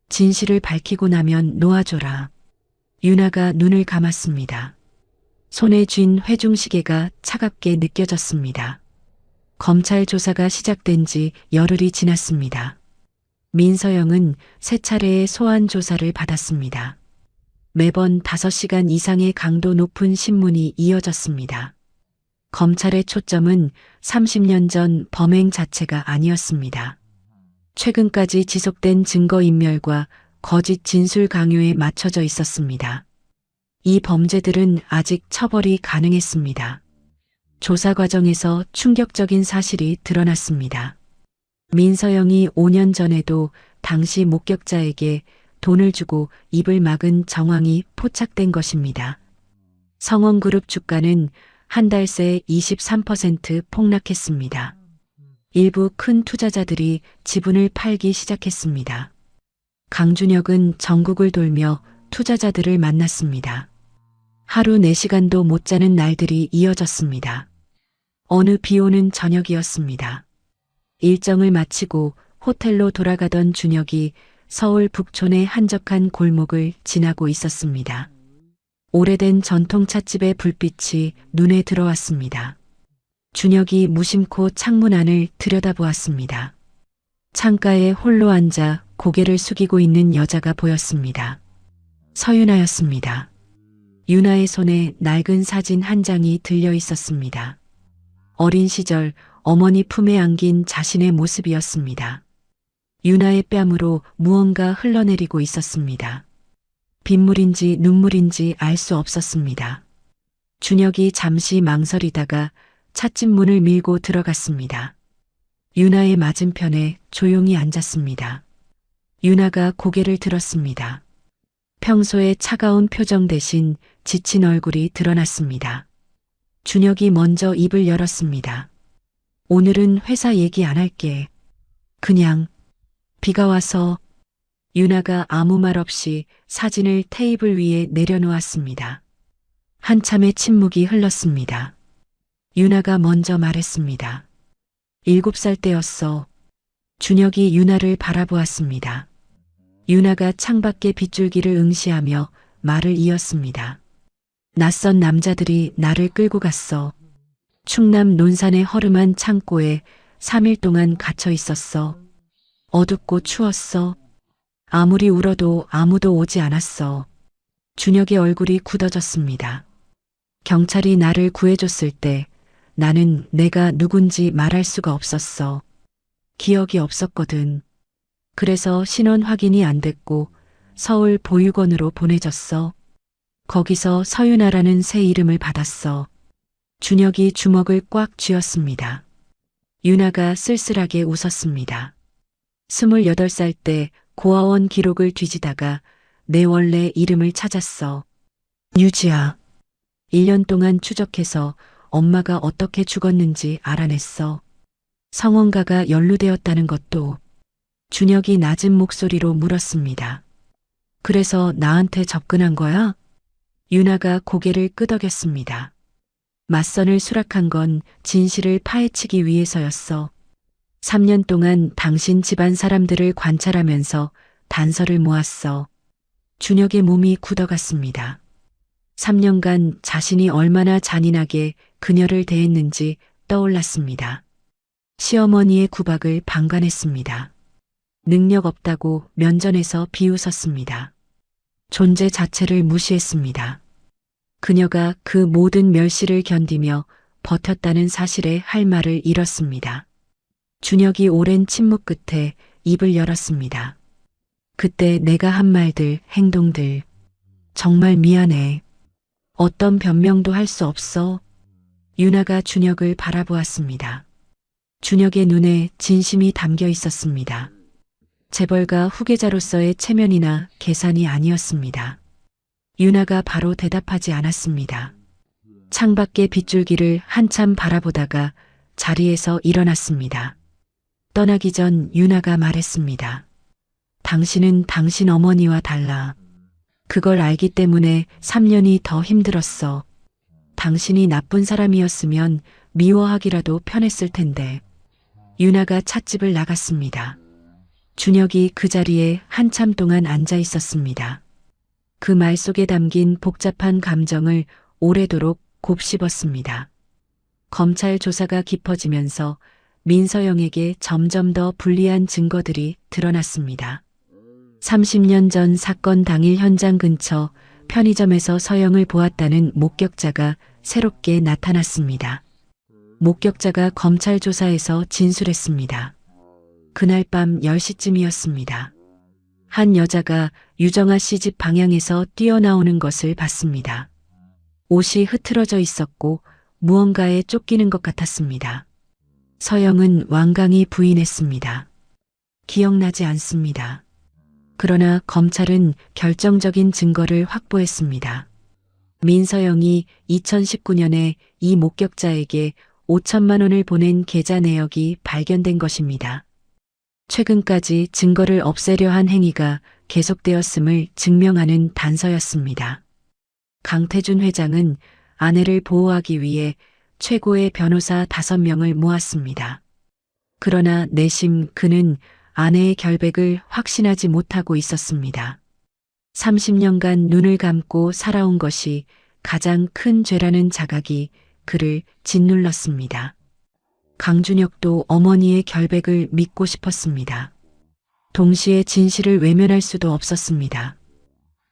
진실을 밝히고 나면 놓아줘라. 윤아가 눈을 감았습니다. 손에 쥔 회중시계가 차갑게 느껴졌습니다. 검찰 조사가 시작된 지 열흘이 지났습니다. 민서영은 세 차례의 소환 조사를 받았습니다. 매번 5시간 이상의 강도 높은 신문이 이어졌습니다. 검찰의 초점은 30년 전 범행 자체가 아니었습니다. 최근까지 지속된 증거인멸과 거짓 진술 강요에 맞춰져 있었습니다. 이 범죄들은 아직 처벌이 가능했습니다. 조사 과정에서 충격적인 사실이 드러났습니다. 민서영이 5년 전에도 당시 목격자에게 돈을 주고 입을 막은 정황이 포착된 것입니다. 성원그룹 주가는 한 달 새 23% 폭락했습니다. 일부 큰 투자자들이 지분을 팔기 시작했습니다. 강준혁은 전국을 돌며 투자자들을 만났습니다. 하루 4시간도 못 자는 날들이 이어졌습니다. 어느 비오는 저녁이었습니다. 일정을 마치고 호텔로 돌아가던 준혁이 서울 북촌의 한적한 골목을 지나고 있었습니다. 오래된 전통 찻집의 불빛이 눈에 들어왔습니다. 준혁이 무심코 창문 안을 들여다보았습니다. 창가에 홀로 앉아 고개를 숙이고 있는 여자가 보였습니다. 서윤아였습니다. 윤아의 손에 낡은 사진 한 장이 들려 있었습니다. 어린 시절 어머니 품에 안긴 자신의 모습이었습니다. 윤아의 뺨으로 무언가 흘러내리고 있었습니다. 빗물인지 눈물인지 알 수 없었습니다. 준혁이 잠시 망설이다가 찻집 문을 밀고 들어갔습니다. 윤아의 맞은편에 조용히 앉았습니다. 윤아가 고개를 들었습니다. 평소의 차가운 표정 대신 지친 얼굴이 드러났습니다. 준혁이 먼저 입을 열었습니다. 오늘은 회사 얘기 안 할게. 그냥 비가 와서. 윤아가 아무 말 없이 사진을 테이블 위에 내려놓았습니다. 한참의 침묵이 흘렀습니다. 윤아가 먼저 말했습니다. 7살 때였어. 준혁이 윤아를 바라보았습니다. 윤아가 창밖의 빗줄기를 응시하며 말을 이었습니다. 낯선 남자들이 나를 끌고 갔어. 충남 논산의 허름한 창고에 3일 동안 갇혀 있었어. 어둡고 추웠어. 아무리 울어도 아무도 오지 않았어. 준혁의 얼굴이 굳어졌습니다. 경찰이 나를 구해줬을 때 나는 내가 누군지 말할 수가 없었어. 기억이 없었거든. 그래서 신원 확인이 안 됐고 서울 보육원으로 보내졌어. 거기서 서윤아라는 새 이름을 받았어. 준혁이 주먹을 꽉 쥐었습니다. 윤아가 쓸쓸하게 웃었습니다. 28살 때 고아원 기록을 뒤지다가 내 원래 이름을 찾았어. 유지야. 1년 동안 추적해서 엄마가 어떻게 죽었는지 알아냈어. 성원가가 연루되었다는 것도. 준혁이 낮은 목소리로 물었습니다. 그래서 나한테 접근한 거야? 윤아가 고개를 끄덕였습니다. 맞선을 수락한 건 진실을 파헤치기 위해서였어. 3년 동안 당신 집안 사람들을 관찰하면서 단서를 모았어. 준혁의 몸이 굳어갔습니다. 3년간 자신이 얼마나 잔인하게 그녀를 대했는지 떠올랐습니다. 시어머니의 구박을 방관했습니다. 능력 없다고 면전에서 비웃었습니다. 존재 자체를 무시했습니다. 그녀가 그 모든 멸시를 견디며 버텼다는 사실에 할 말을 잃었습니다. 준혁이 오랜 침묵 끝에 입을 열었습니다. 그때 내가 한 말들, 행동들, 정말 미안해. 어떤 변명도 할 수 없어. 유나가 준혁을 바라보았습니다. 준혁의 눈에 진심이 담겨 있었습니다. 재벌가 후계자로서의 체면이나 계산이 아니었습니다. 유나가 바로 대답하지 않았습니다. 창밖의 빗줄기를 한참 바라보다가 자리에서 일어났습니다. 떠나기 전 유나가 말했습니다. 당신은 당신 어머니와 달라. 그걸 알기 때문에 3년이 더 힘들었어. 당신이 나쁜 사람이었으면 미워하기라도 편했을 텐데. 유나가 찻집을 나갔습니다. 준혁이 그 자리에 한참 동안 앉아 있었습니다. 그 말 속에 담긴 복잡한 감정을 오래도록 곱씹었습니다. 검찰 조사가 깊어지면서 민서영에게 점점 더 불리한 증거들이 드러났습니다. 30년 전 사건 당일 현장 근처 편의점에서 서영을 보았다는 목격자가 새롭게 나타났습니다. 목격자가 검찰 조사에서 진술했습니다. 그날 밤 10시쯤이었습니다. 한 여자가 유정아 씨 집 방향에서 뛰어나오는 것을 봤습니다. 옷이 흐트러져 있었고 무언가에 쫓기는 것 같았습니다. 서영은 완강히 부인했습니다. 기억나지 않습니다. 그러나 검찰은 결정적인 증거를 확보했습니다. 민서영이 2019년에 이 목격자에게 5천만 원을 보낸 계좌 내역이 발견된 것입니다. 최근까지 증거를 없애려 한 행위가 계속되었음을 증명하는 단서였습니다. 강태준 회장은 아내를 보호하기 위해 최고의 변호사 5명을 모았습니다. 그러나 내심 그는 아내의 결백을 확신하지 못하고 있었습니다. 30년간 눈을 감고 살아온 것이 가장 큰 죄라는 자각이 그를 짓눌렀습니다. 강준혁도 어머니의 결백을 믿고 싶었습니다. 동시에 진실을 외면할 수도 없었습니다.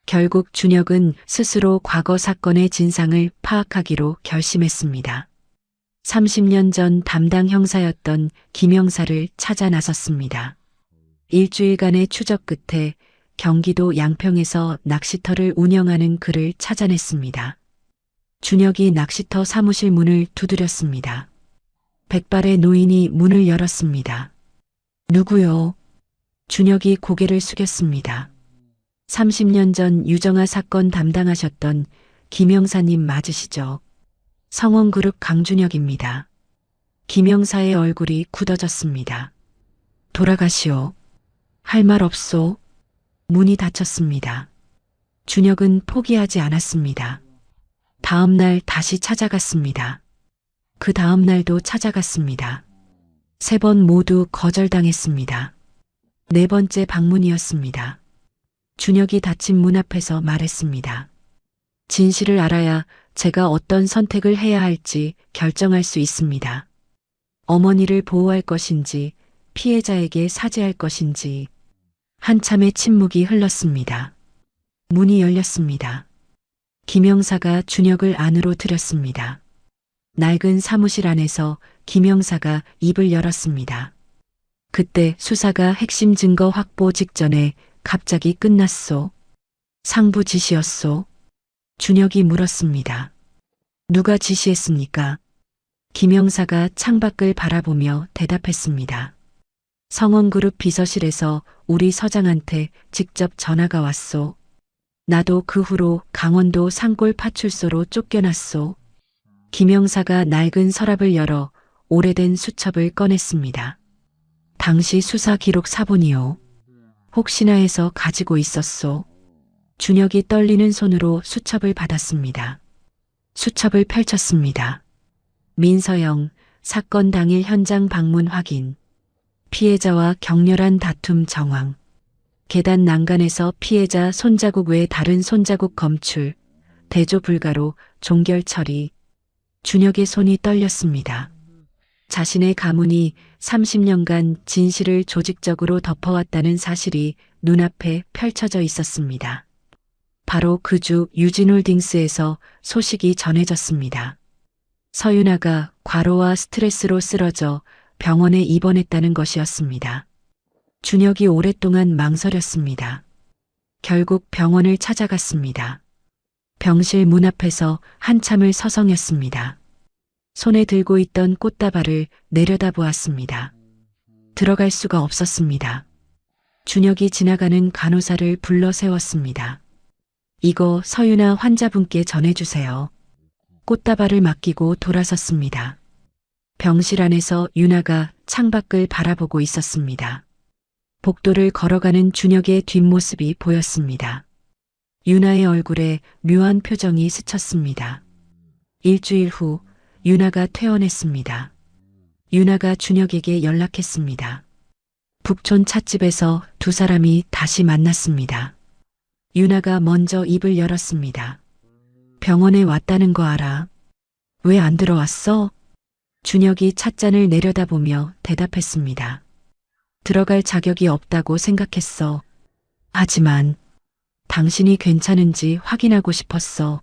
결국 준혁은 스스로 과거 사건의 진상을 파악하기로 결심했습니다. 30년 전 담당 형사였던 김영사를 찾아 나섰습니다. 일주일간의 추적 끝에 경기도 양평에서 낚시터를 운영하는 그를 찾아냈습니다. 준혁이 낚시터 사무실 문을 두드렸습니다. 백발의 노인이 문을 열었습니다. 누구요? 준혁이 고개를 숙였습니다. 30년 전 유정아 사건 담당하셨던 김영사님 맞으시죠? 성원그룹 강준혁입니다. 김영사의 얼굴이 굳어졌습니다. 돌아가시오. 할 말 없소. 문이 닫혔습니다. 준혁은 포기하지 않았습니다. 다음 날 다시 찾아갔습니다. 그 다음 날도 찾아갔습니다. 3번 모두 거절당했습니다. 4번째 방문이었습니다. 준혁이 닫힌 문 앞에서 말했습니다. 진실을 알아야 제가 어떤 선택을 해야 할지 결정할 수 있습니다. 어머니를 보호할 것인지 피해자에게 사죄할 것인지. 한참의 침묵이 흘렀습니다. 문이 열렸습니다. 김영사가 준혁을 안으로 들였습니다. 낡은 사무실 안에서 김영사가 입을 열었습니다. 그때 수사가 핵심 증거 확보 직전에 갑자기 끝났소. 상부 지시였소. 준혁이 물었습니다. 누가 지시했습니까? 김영사가 창밖을 바라보며 대답했습니다. 성원그룹 비서실에서 우리 서장한테 직접 전화가 왔소. 나도 그 후로 강원도 산골 파출소로 쫓겨났소. 김영사가 낡은 서랍을 열어 오래된 수첩을 꺼냈습니다. 당시 수사 기록 사본이요. 혹시나 해서 가지고 있었소. 준혁이 떨리는 손으로 수첩을 받았습니다. 수첩을 펼쳤습니다. 민서영, 사건 당일 현장 방문 확인. 피해자와 격렬한 다툼 정황. 계단 난간에서 피해자 손자국 외 다른 손자국 검출. 대조 불가로 종결 처리. 준혁의 손이 떨렸습니다. 자신의 가문이 30년간 진실을 조직적으로 덮어왔다는 사실이 눈앞에 펼쳐져 있었습니다. 바로 그 주 유진홀딩스에서 소식이 전해졌습니다. 서윤아가 과로와 스트레스로 쓰러져 병원에 입원했다는 것이었습니다. 준혁이 오랫동안 망설였습니다. 결국 병원을 찾아갔습니다. 병실 문 앞에서 한참을 서성였습니다. 손에 들고 있던 꽃다발을 내려다보았습니다. 들어갈 수가 없었습니다. 준혁이 지나가는 간호사를 불러 세웠습니다. 이거 서윤아 환자분께 전해주세요. 꽃다발을 맡기고 돌아섰습니다. 병실 안에서 윤아가 창밖을 바라보고 있었습니다. 복도를 걸어가는 준혁의 뒷모습이 보였습니다. 윤아의 얼굴에 묘한 표정이 스쳤습니다. 일주일 후 윤아가 퇴원했습니다. 윤아가 준혁에게 연락했습니다. 북촌 찻집에서 두 사람이 다시 만났습니다. 윤아가 먼저 입을 열었습니다. 병원에 왔다는 거 알아? 왜 안 들어왔어? 준혁이 찻잔을 내려다보며 대답했습니다. 들어갈 자격이 없다고 생각했어. 하지만 당신이 괜찮은지 확인하고 싶었어.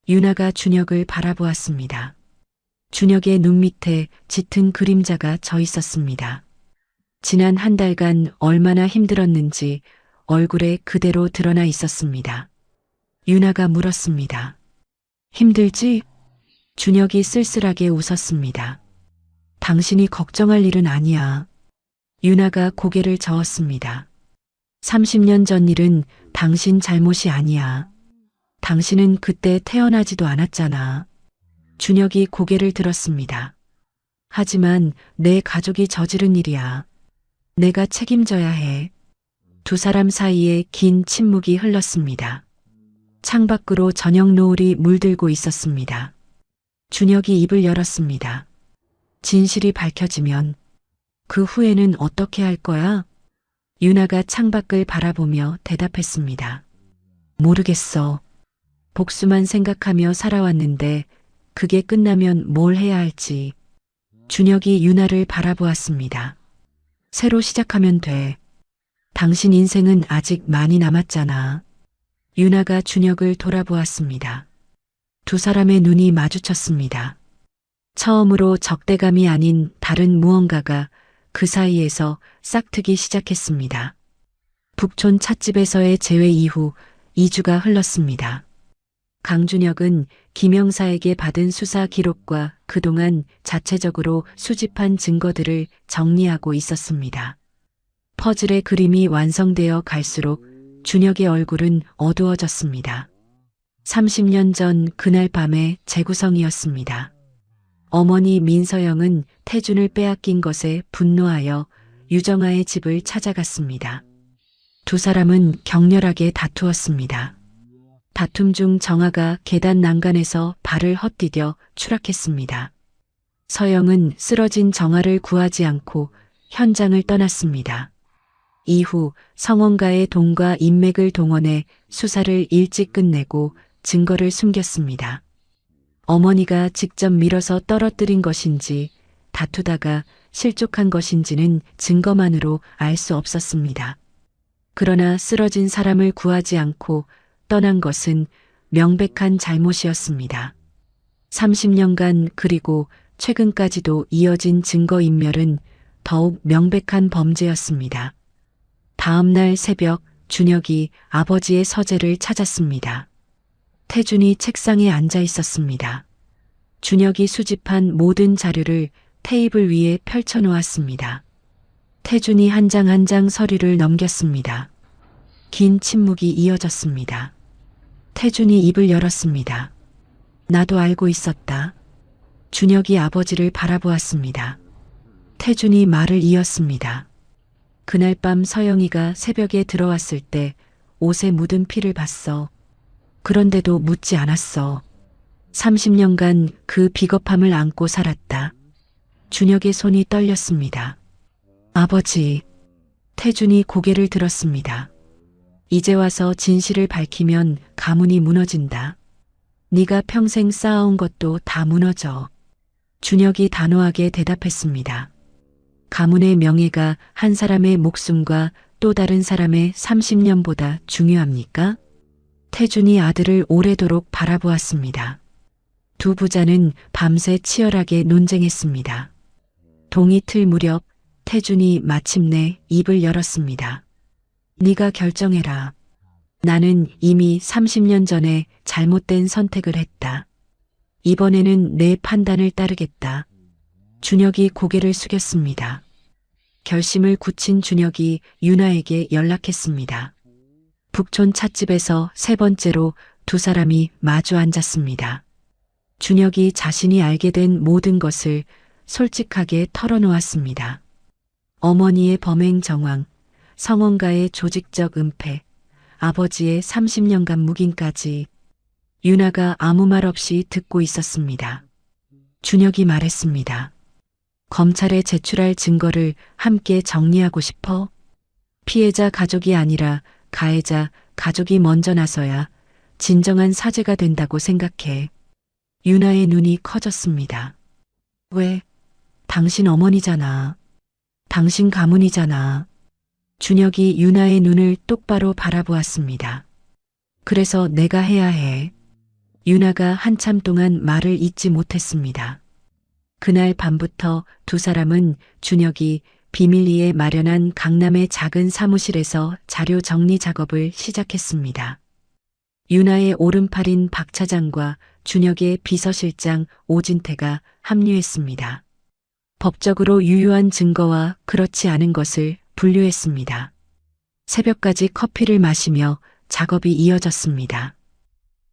윤아가 준혁을 바라보았습니다. 준혁의 눈 밑에 짙은 그림자가 져 있었습니다. 지난 한 달간 얼마나 힘들었는지 얼굴에 그대로 드러나 있었습니다. 윤아가 물었습니다. 힘들지? 준혁이 쓸쓸하게 웃었습니다. 당신이 걱정할 일은 아니야. 윤아가 고개를 저었습니다. 30년 전 일은 당신 잘못이 아니야. 당신은 그때 태어나지도 않았잖아. 준혁이 고개를 들었습니다. 하지만 내 가족이 저지른 일이야. 내가 책임져야 해. 두 사람 사이에 긴 침묵이 흘렀습니다. 창밖으로 저녁 노을이 물들고 있었습니다. 준혁이 입을 열었습니다. 진실이 밝혀지면 그 후에는 어떻게 할 거야? 윤아가 창밖을 바라보며 대답했습니다. 모르겠어. 복수만 생각하며 살아왔는데 그게 끝나면 뭘 해야 할지. 준혁이 윤아를 바라보았습니다. 새로 시작하면 돼. 당신 인생은 아직 많이 남았잖아. 윤아가 준혁을 돌아보았습니다. 두 사람의 눈이 마주쳤습니다. 처음으로 적대감이 아닌 다른 무언가가 그 사이에서 싹트기 시작했습니다. 북촌 찻집에서의 재회 이후 2주가 흘렀습니다. 강준혁은 김영사에게 받은 수사 기록과 그동안 자체적으로 수집한 증거들을 정리하고 있었습니다. 퍼즐의 그림이 완성되어 갈수록 준혁의 얼굴은 어두워졌습니다. 30년 전 그날 밤의 재구성이었습니다. 어머니 민서영은 태준을 빼앗긴 것에 분노하여 유정아의 집을 찾아갔습니다. 두 사람은 격렬하게 다투었습니다. 다툼 중 정아가 계단 난간에서 발을 헛디뎌 추락했습니다. 서영은 쓰러진 정아를 구하지 않고 현장을 떠났습니다. 이후 성원가의 돈과 인맥을 동원해 수사를 일찍 끝내고 증거를 숨겼습니다. 어머니가 직접 밀어서 떨어뜨린 것인지 다투다가 실족한 것인지는 증거만으로 알 수 없었습니다. 그러나 쓰러진 사람을 구하지 않고 떠난 것은 명백한 잘못이었습니다. 30년간 그리고 최근까지도 이어진 증거인멸은 더욱 명백한 범죄였습니다. 다음 날 새벽 준혁이 아버지의 서재를 찾았습니다. 태준이 책상에 앉아 있었습니다. 준혁이 수집한 모든 자료를 테이블 위에 펼쳐 놓았습니다. 태준이 한 장 한 장 서류를 넘겼습니다. 긴 침묵이 이어졌습니다. 태준이 입을 열었습니다. 나도 알고 있었다. 준혁이 아버지를 바라보았습니다. 태준이 말을 이었습니다. 그날 밤 서영이가 새벽에 들어왔을 때 옷에 묻은 피를 봤어. 그런데도 묻지 않았어. 30년간 그 비겁함을 안고 살았다. 준혁의 손이 떨렸습니다. 아버지. 태준이 고개를 들었습니다. 이제 와서 진실을 밝히면 가문이 무너진다. 네가 평생 쌓아온 것도 다 무너져. 준혁이 단호하게 대답했습니다. 가문의 명예가 한 사람의 목숨과 또 다른 사람의 30년보다 중요합니까? 태준이 아들을 오래도록 바라보았습니다. 두 부자는 밤새 치열하게 논쟁했습니다. 동이틀 무렵 태준이 마침내 입을 열었습니다. 네가 결정해라. 나는 이미 30년 전에 잘못된 선택을 했다. 이번에는 내 판단을 따르겠다. 준혁이 고개를 숙였습니다. 결심을 굳힌 준혁이 윤아에게 연락했습니다. 북촌 찻집에서 세 번째로 두 사람이 마주 앉았습니다. 준혁이 자신이 알게 된 모든 것을 솔직하게 털어놓았습니다. 어머니의 범행 정황, 성원가의 조직적 은폐, 아버지의 30년간 묵인까지 윤아가 아무 말 없이 듣고 있었습니다. 준혁이 말했습니다. 검찰에 제출할 증거를 함께 정리하고 싶어? 피해자 가족이 아니라 가해자 가족이 먼저 나서야 진정한 사죄가 된다고 생각해. 윤아의 눈이 커졌습니다. 왜? 당신 어머니잖아. 당신 가문이잖아. 준혁이 윤아의 눈을 똑바로 바라보았습니다. 그래서 내가 해야 해. 윤아가 한참 동안 말을 잇지 못했습니다. 그날 밤부터 두 사람은 준혁이 비밀리에 마련한 강남의 작은 사무실에서 자료 정리 작업을 시작했습니다. 윤아의 오른팔인 박 차장과 준혁의 비서실장 오진태가 합류했습니다. 법적으로 유효한 증거와 그렇지 않은 것을 분류했습니다. 새벽까지 커피를 마시며 작업이 이어졌습니다.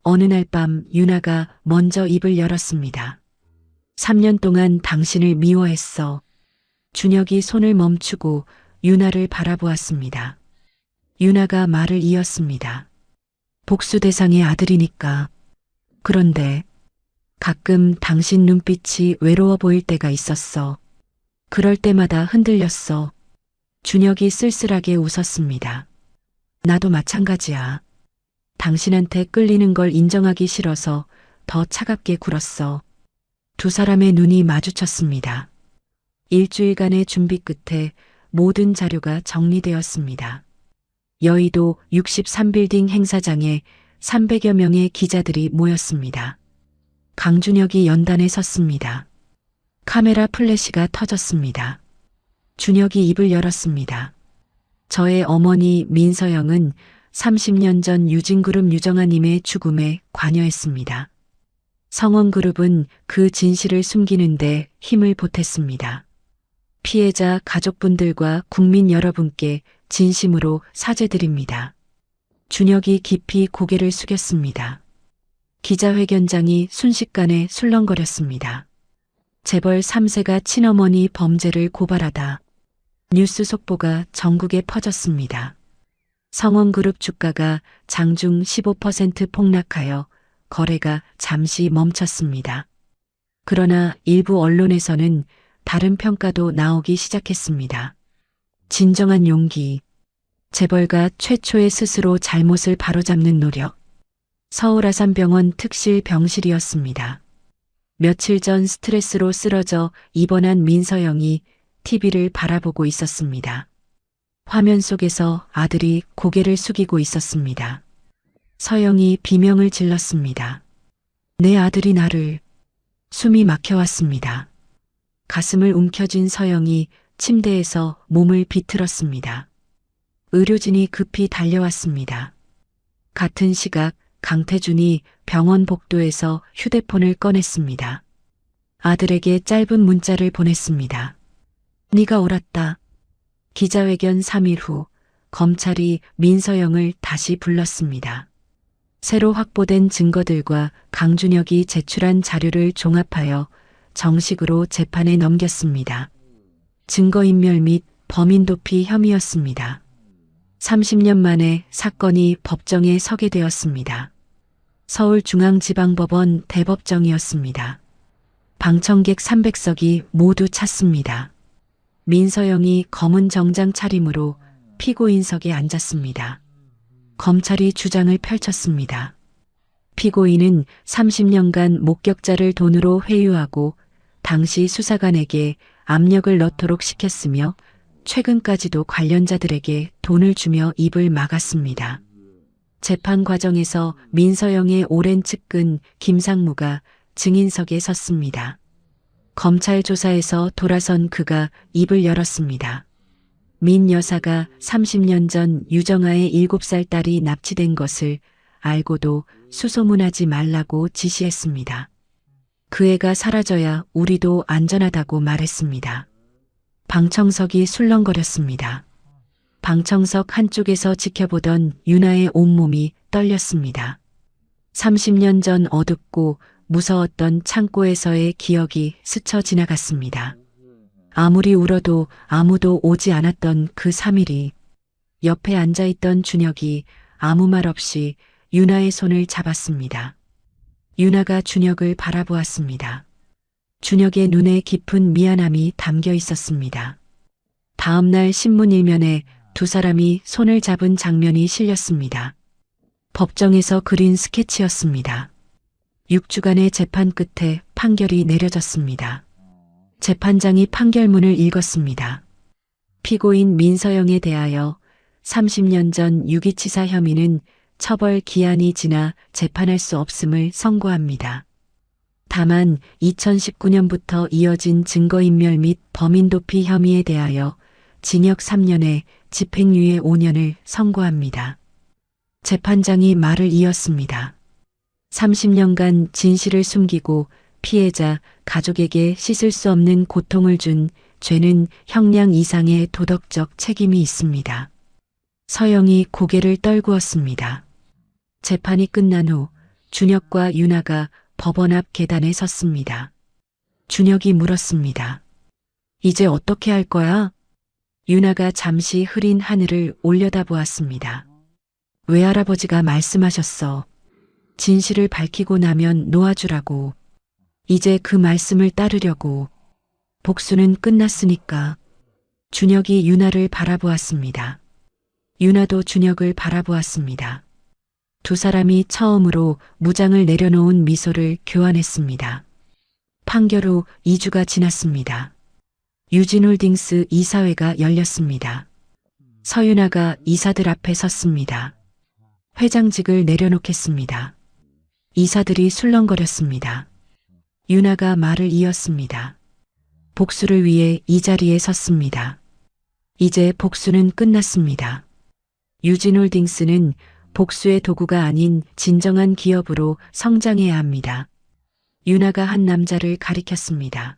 어느 날 밤 윤아가 먼저 입을 열었습니다. 3년 동안 당신을 미워했어. 준혁이 손을 멈추고 윤아를 바라보았습니다. 윤아가 말을 이었습니다. 복수 대상의 아들이니까. 그런데 가끔 당신 눈빛이 외로워 보일 때가 있었어. 그럴 때마다 흔들렸어. 준혁이 쓸쓸하게 웃었습니다. 나도 마찬가지야. 당신한테 끌리는 걸 인정하기 싫어서 더 차갑게 굴었어. 두 사람의 눈이 마주쳤습니다. 일주일간의 준비 끝에 모든 자료가 정리되었습니다. 여의도 63빌딩 행사장에 300여 명의 기자들이 모였습니다. 강준혁이 연단에 섰습니다. 카메라 플래시가 터졌습니다. 준혁이 입을 열었습니다. 저의 어머니 민서영은 30년 전 유진그룹 유정아님의 죽음에 관여했습니다. 성원그룹은 그 진실을 숨기는데 힘을 보탰습니다. 피해자 가족분들과 국민 여러분께 진심으로 사죄드립니다. 준혁이 깊이 고개를 숙였습니다. 기자회견장이 순식간에 술렁거렸습니다. 재벌 3세가 친어머니 범죄를 고발하다. 뉴스 속보가 전국에 퍼졌습니다. 성원그룹 주가가 장중 15% 폭락하여 거래가 잠시 멈췄습니다. 그러나 일부 언론에서는 다른 평가도 나오기 시작했습니다. 진정한 용기, 재벌가 최초의 스스로 잘못을 바로잡는 노력, 서울아산병원 특실 병실이었습니다. 며칠 전 스트레스로 쓰러져 입원한 민서영이 TV를 바라보고 있었습니다. 화면 속에서 아들이 고개를 숙이고 있었습니다. 서영이 비명을 질렀습니다. 내 아들이 나를. 숨이 막혀왔습니다. 가슴을 움켜쥔 서영이 침대에서 몸을 비틀었습니다. 의료진이 급히 달려왔습니다. 같은 시각 강태준이 병원 복도에서 휴대폰을 꺼냈습니다. 아들에게 짧은 문자를 보냈습니다. 네가 옳았다. 기자회견 3일 후 검찰이 민서영을 다시 불렀습니다. 새로 확보된 증거들과 강준혁이 제출한 자료를 종합하여 정식으로 재판에 넘겼습니다. 증거인멸 및 범인 도피 혐의였습니다. 30년 만에 사건이 법정에 서게 되었습니다. 서울중앙지방법원 대법정이었습니다. 방청객 300석이 모두 찼습니다. 민서영이 검은 정장 차림으로 피고인석에 앉았습니다. 검찰이 주장을 펼쳤습니다. 피고인은 30년간 목격자를 돈으로 회유하고 당시 수사관에게 압력을 넣도록 시켰으며 최근까지도 관련자들에게 돈을 주며 입을 막았습니다. 재판 과정에서 민서영의 오랜 측근 김상무가 증인석에 섰습니다. 검찰 조사에서 돌아선 그가 입을 열었습니다. 민 여사가 30년 전 유정아의 7살 딸이 납치된 것을 알고도 수소문하지 말라고 지시했습니다. 그 애가 사라져야 우리도 안전하다고 말했습니다. 방청석이 술렁거렸습니다. 방청석 한쪽에서 지켜보던 윤아의 온몸이 떨렸습니다. 30년 전 어둡고 무서웠던 창고에서의 기억이 스쳐 지나갔습니다. 아무리 울어도 아무도 오지 않았던 그 3일이 옆에 앉아있던 준혁이 아무 말 없이 윤아의 손을 잡았습니다. 윤아가 준혁을 바라보았습니다. 준혁의 눈에 깊은 미안함이 담겨 있었습니다. 다음 날 신문 일면에 두 사람이 손을 잡은 장면이 실렸습니다. 법정에서 그린 스케치였습니다. 6주간의 재판 끝에 판결이 내려졌습니다. 재판장이 판결문을 읽었습니다. 피고인 민서영에 대하여 30년 전 유기치사 혐의는 처벌 기한이 지나 재판할 수 없음을 선고합니다. 다만 2019년부터 이어진 증거인멸 및 범인 도피 혐의에 대하여 징역 3년에 집행유예 5년을 선고합니다. 재판장이 말을 이었습니다. 30년간 진실을 숨기고 피해자, 가족에게 씻을 수 없는 고통을 준 죄는 형량 이상의 도덕적 책임이 있습니다. 서영이 고개를 떨구었습니다. 재판이 끝난 후 준혁과 윤아가 법원 앞 계단에 섰습니다. 준혁이 물었습니다. 이제 어떻게 할 거야? 윤아가 잠시 흐린 하늘을 올려다보았습니다. 외할아버지가 말씀하셨어. 진실을 밝히고 나면 놓아주라고. 이제 그 말씀을 따르려고. 복수는 끝났으니까. 준혁이 윤아를 바라보았습니다. 윤아도 준혁을 바라보았습니다. 두 사람이 처음으로 무장을 내려놓은 미소를 교환했습니다. 판결 후 2주가 지났습니다. 유진홀딩스 이사회가 열렸습니다. 서윤아가 이사들 앞에 섰습니다. 회장직을 내려놓겠습니다. 이사들이 술렁거렸습니다. 윤아가 말을 이었습니다. 복수를 위해 이 자리에 섰습니다. 이제 복수는 끝났습니다. 유진홀딩스는 복수의 도구가 아닌 진정한 기업으로 성장해야 합니다. 윤아가 한 남자를 가리켰습니다.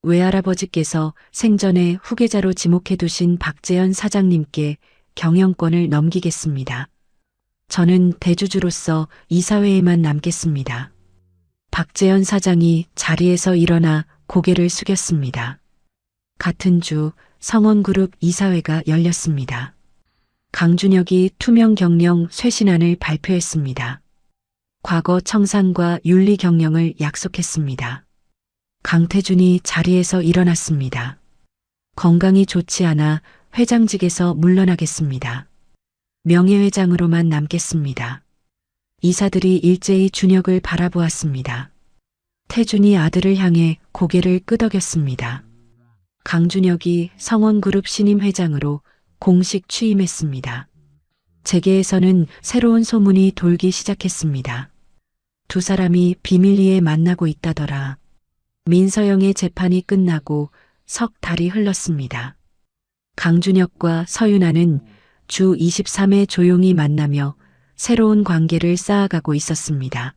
외할아버지께서 생전에 후계자로 지목해두신 박재현 사장님께 경영권을 넘기겠습니다. 저는 대주주로서 이사회에만 남겠습니다. 박재현 사장이 자리에서 일어나 고개를 숙였습니다. 같은 주 성원그룹 이사회가 열렸습니다. 강준혁이 투명 경영 쇄신안을 발표했습니다. 과거 청산과 윤리 경영을 약속했습니다. 강태준이 자리에서 일어났습니다. 건강이 좋지 않아 회장직에서 물러나겠습니다. 명예회장으로만 남겠습니다. 이사들이 일제히 준혁을 바라보았습니다. 태준이 아들을 향해 고개를 끄덕였습니다. 강준혁이 성원그룹 신임 회장으로 공식 취임했습니다. 재계에서는 새로운 소문이 돌기 시작했습니다. 두 사람이 비밀리에 만나고 있다더라. 민서영의 재판이 끝나고 석 달이 흘렀습니다. 강준혁과 서윤아는 주 23회 조용히 만나며 새로운 관계를 쌓아가고 있었습니다.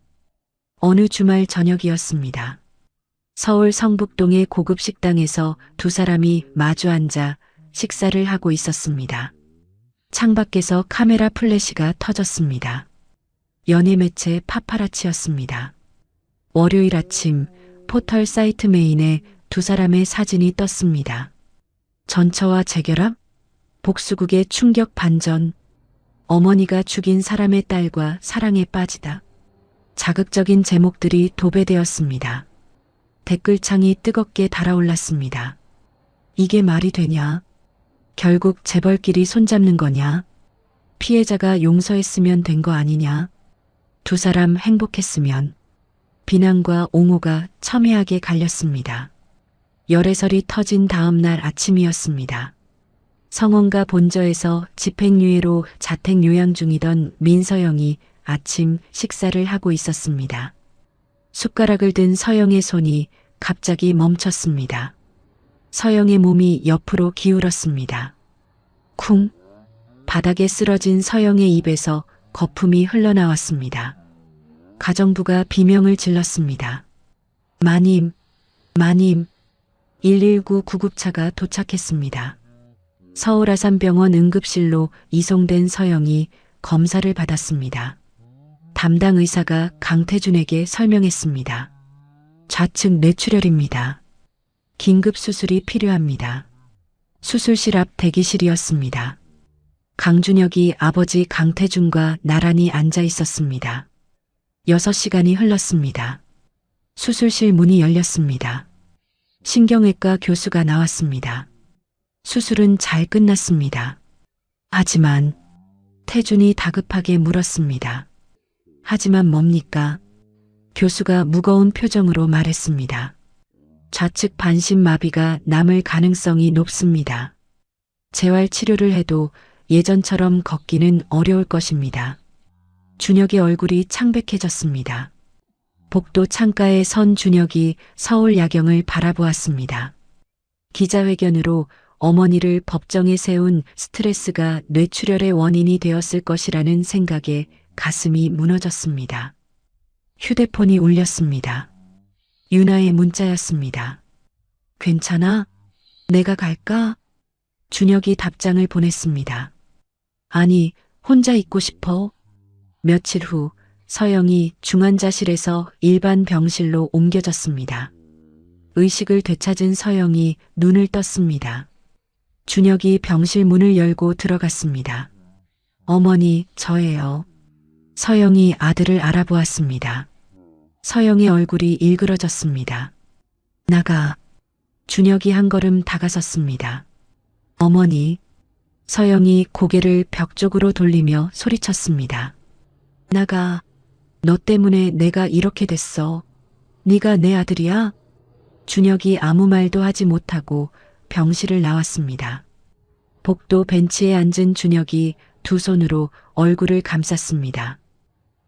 어느 주말 저녁이었습니다. 서울 성북동의 고급 식당에서 두 사람이 마주 앉아 식사를 하고 있었습니다. 창밖에서 카메라 플래시가 터졌습니다. 연예 매체 파파라치였습니다. 월요일 아침 포털 사이트 메인에 두 사람의 사진이 떴습니다. 전처와 재결합? 복수국의 충격 반전. 어머니가 죽인 사람의 딸과 사랑에 빠지다. 자극적인 제목들이 도배되었습니다. 댓글창이 뜨겁게 달아올랐습니다. 이게 말이 되냐? 결국 재벌끼리 손잡는 거냐? 피해자가 용서했으면 된 거 아니냐? 두 사람 행복했으면. 비난과 옹호가 첨예하게 갈렸습니다. 열애설이 터진 다음 날 아침이었습니다. 성원과 본저에서 집행유예로 자택 요양 중이던 민서영이 아침 식사를 하고 있었습니다. 숟가락을 든 서영의 손이 갑자기 멈췄습니다. 서영의 몸이 옆으로 기울었습니다. 쿵! 바닥에 쓰러진 서영의 입에서 거품이 흘러나왔습니다. 가정부가 비명을 질렀습니다. 마님, 마님. 119 구급차가 도착했습니다. 서울 아산병원 응급실로 이송된 서영이 검사를 받았습니다. 담당 의사가 강태준에게 설명했습니다. 좌측 뇌출혈입니다. 긴급 수술이 필요합니다. 수술실 앞 대기실이었습니다. 강준혁이 아버지 강태준과 나란히 앉아 있었습니다. 6시간이 흘렀습니다. 수술실 문이 열렸습니다. 신경외과 교수가 나왔습니다. 수술은 잘 끝났습니다. 하지만 태준이 다급하게 물었습니다. 하지만 뭡니까? 교수가 무거운 표정으로 말했습니다. 좌측 반신마비가 남을 가능성이 높습니다. 재활 치료를 해도 예전처럼 걷기는 어려울 것입니다. 준혁의 얼굴이 창백해졌습니다. 복도 창가에 선 준혁이 서울 야경을 바라보았습니다. 기자회견으로 어머니를 법정에 세운 스트레스가 뇌출혈의 원인이 되었을 것이라는 생각에 가슴이 무너졌습니다. 휴대폰이 울렸습니다. 유나의 문자였습니다. 괜찮아? 내가 갈까? 준혁이 답장을 보냈습니다. 아니, 혼자 있고 싶어. 며칠 후 서영이 중환자실에서 일반 병실로 옮겨졌습니다. 의식을 되찾은 서영이 눈을 떴습니다. 준혁이 병실 문을 열고 들어갔습니다. 어머니, 저예요. 서영이 아들을 알아보았습니다. 서영의 얼굴이 일그러졌습니다. 나가. 준혁이 한 걸음 다가섰습니다. 어머니. 서영이 고개를 벽 쪽으로 돌리며 소리쳤습니다. 나가. 너 때문에 내가 이렇게 됐어. 네가 내 아들이야? 준혁이 아무 말도 하지 못하고 병실을 나왔습니다. 복도 벤치에 앉은 준혁이 두 손으로 얼굴을 감쌌습니다.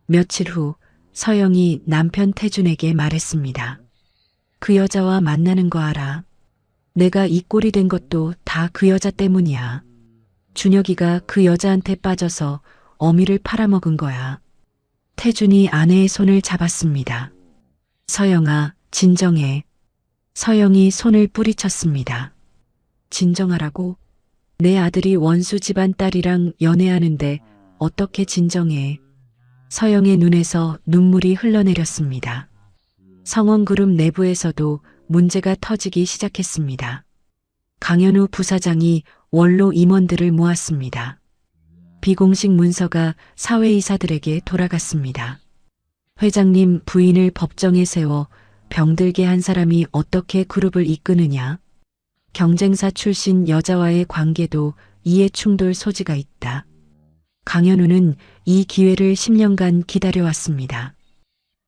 며칠 후 서영이 남편 태준에게 말했습니다. 그 여자와 만나는 거 알아? 내가 이 꼴이 된 것도 다 그 여자 때문이야. 준혁이가 그 여자한테 빠져서 어미를 팔아먹은 거야. 태준이 아내의 손을 잡았습니다. 서영아, 진정해. 서영이 손을 뿌리쳤습니다. 진정하라고? 내 아들이 원수 집안 딸이랑 연애하는데 어떻게 진정해? 서영의 눈에서 눈물이 흘러내렸습니다. 성원그룹 내부에서도 문제가 터지기 시작했습니다. 강현우 부사장이 원로 임원들을 모았습니다. 비공식 문서가 사회이사들에게 돌아갔습니다. 회장님 부인을 법정에 세워 병들게 한 사람이 어떻게 그룹을 이끄느냐? 경쟁사 출신 여자와의 관계도 이해충돌 소지가 있다. 강현우는 이 기회를 10년간 기다려왔습니다.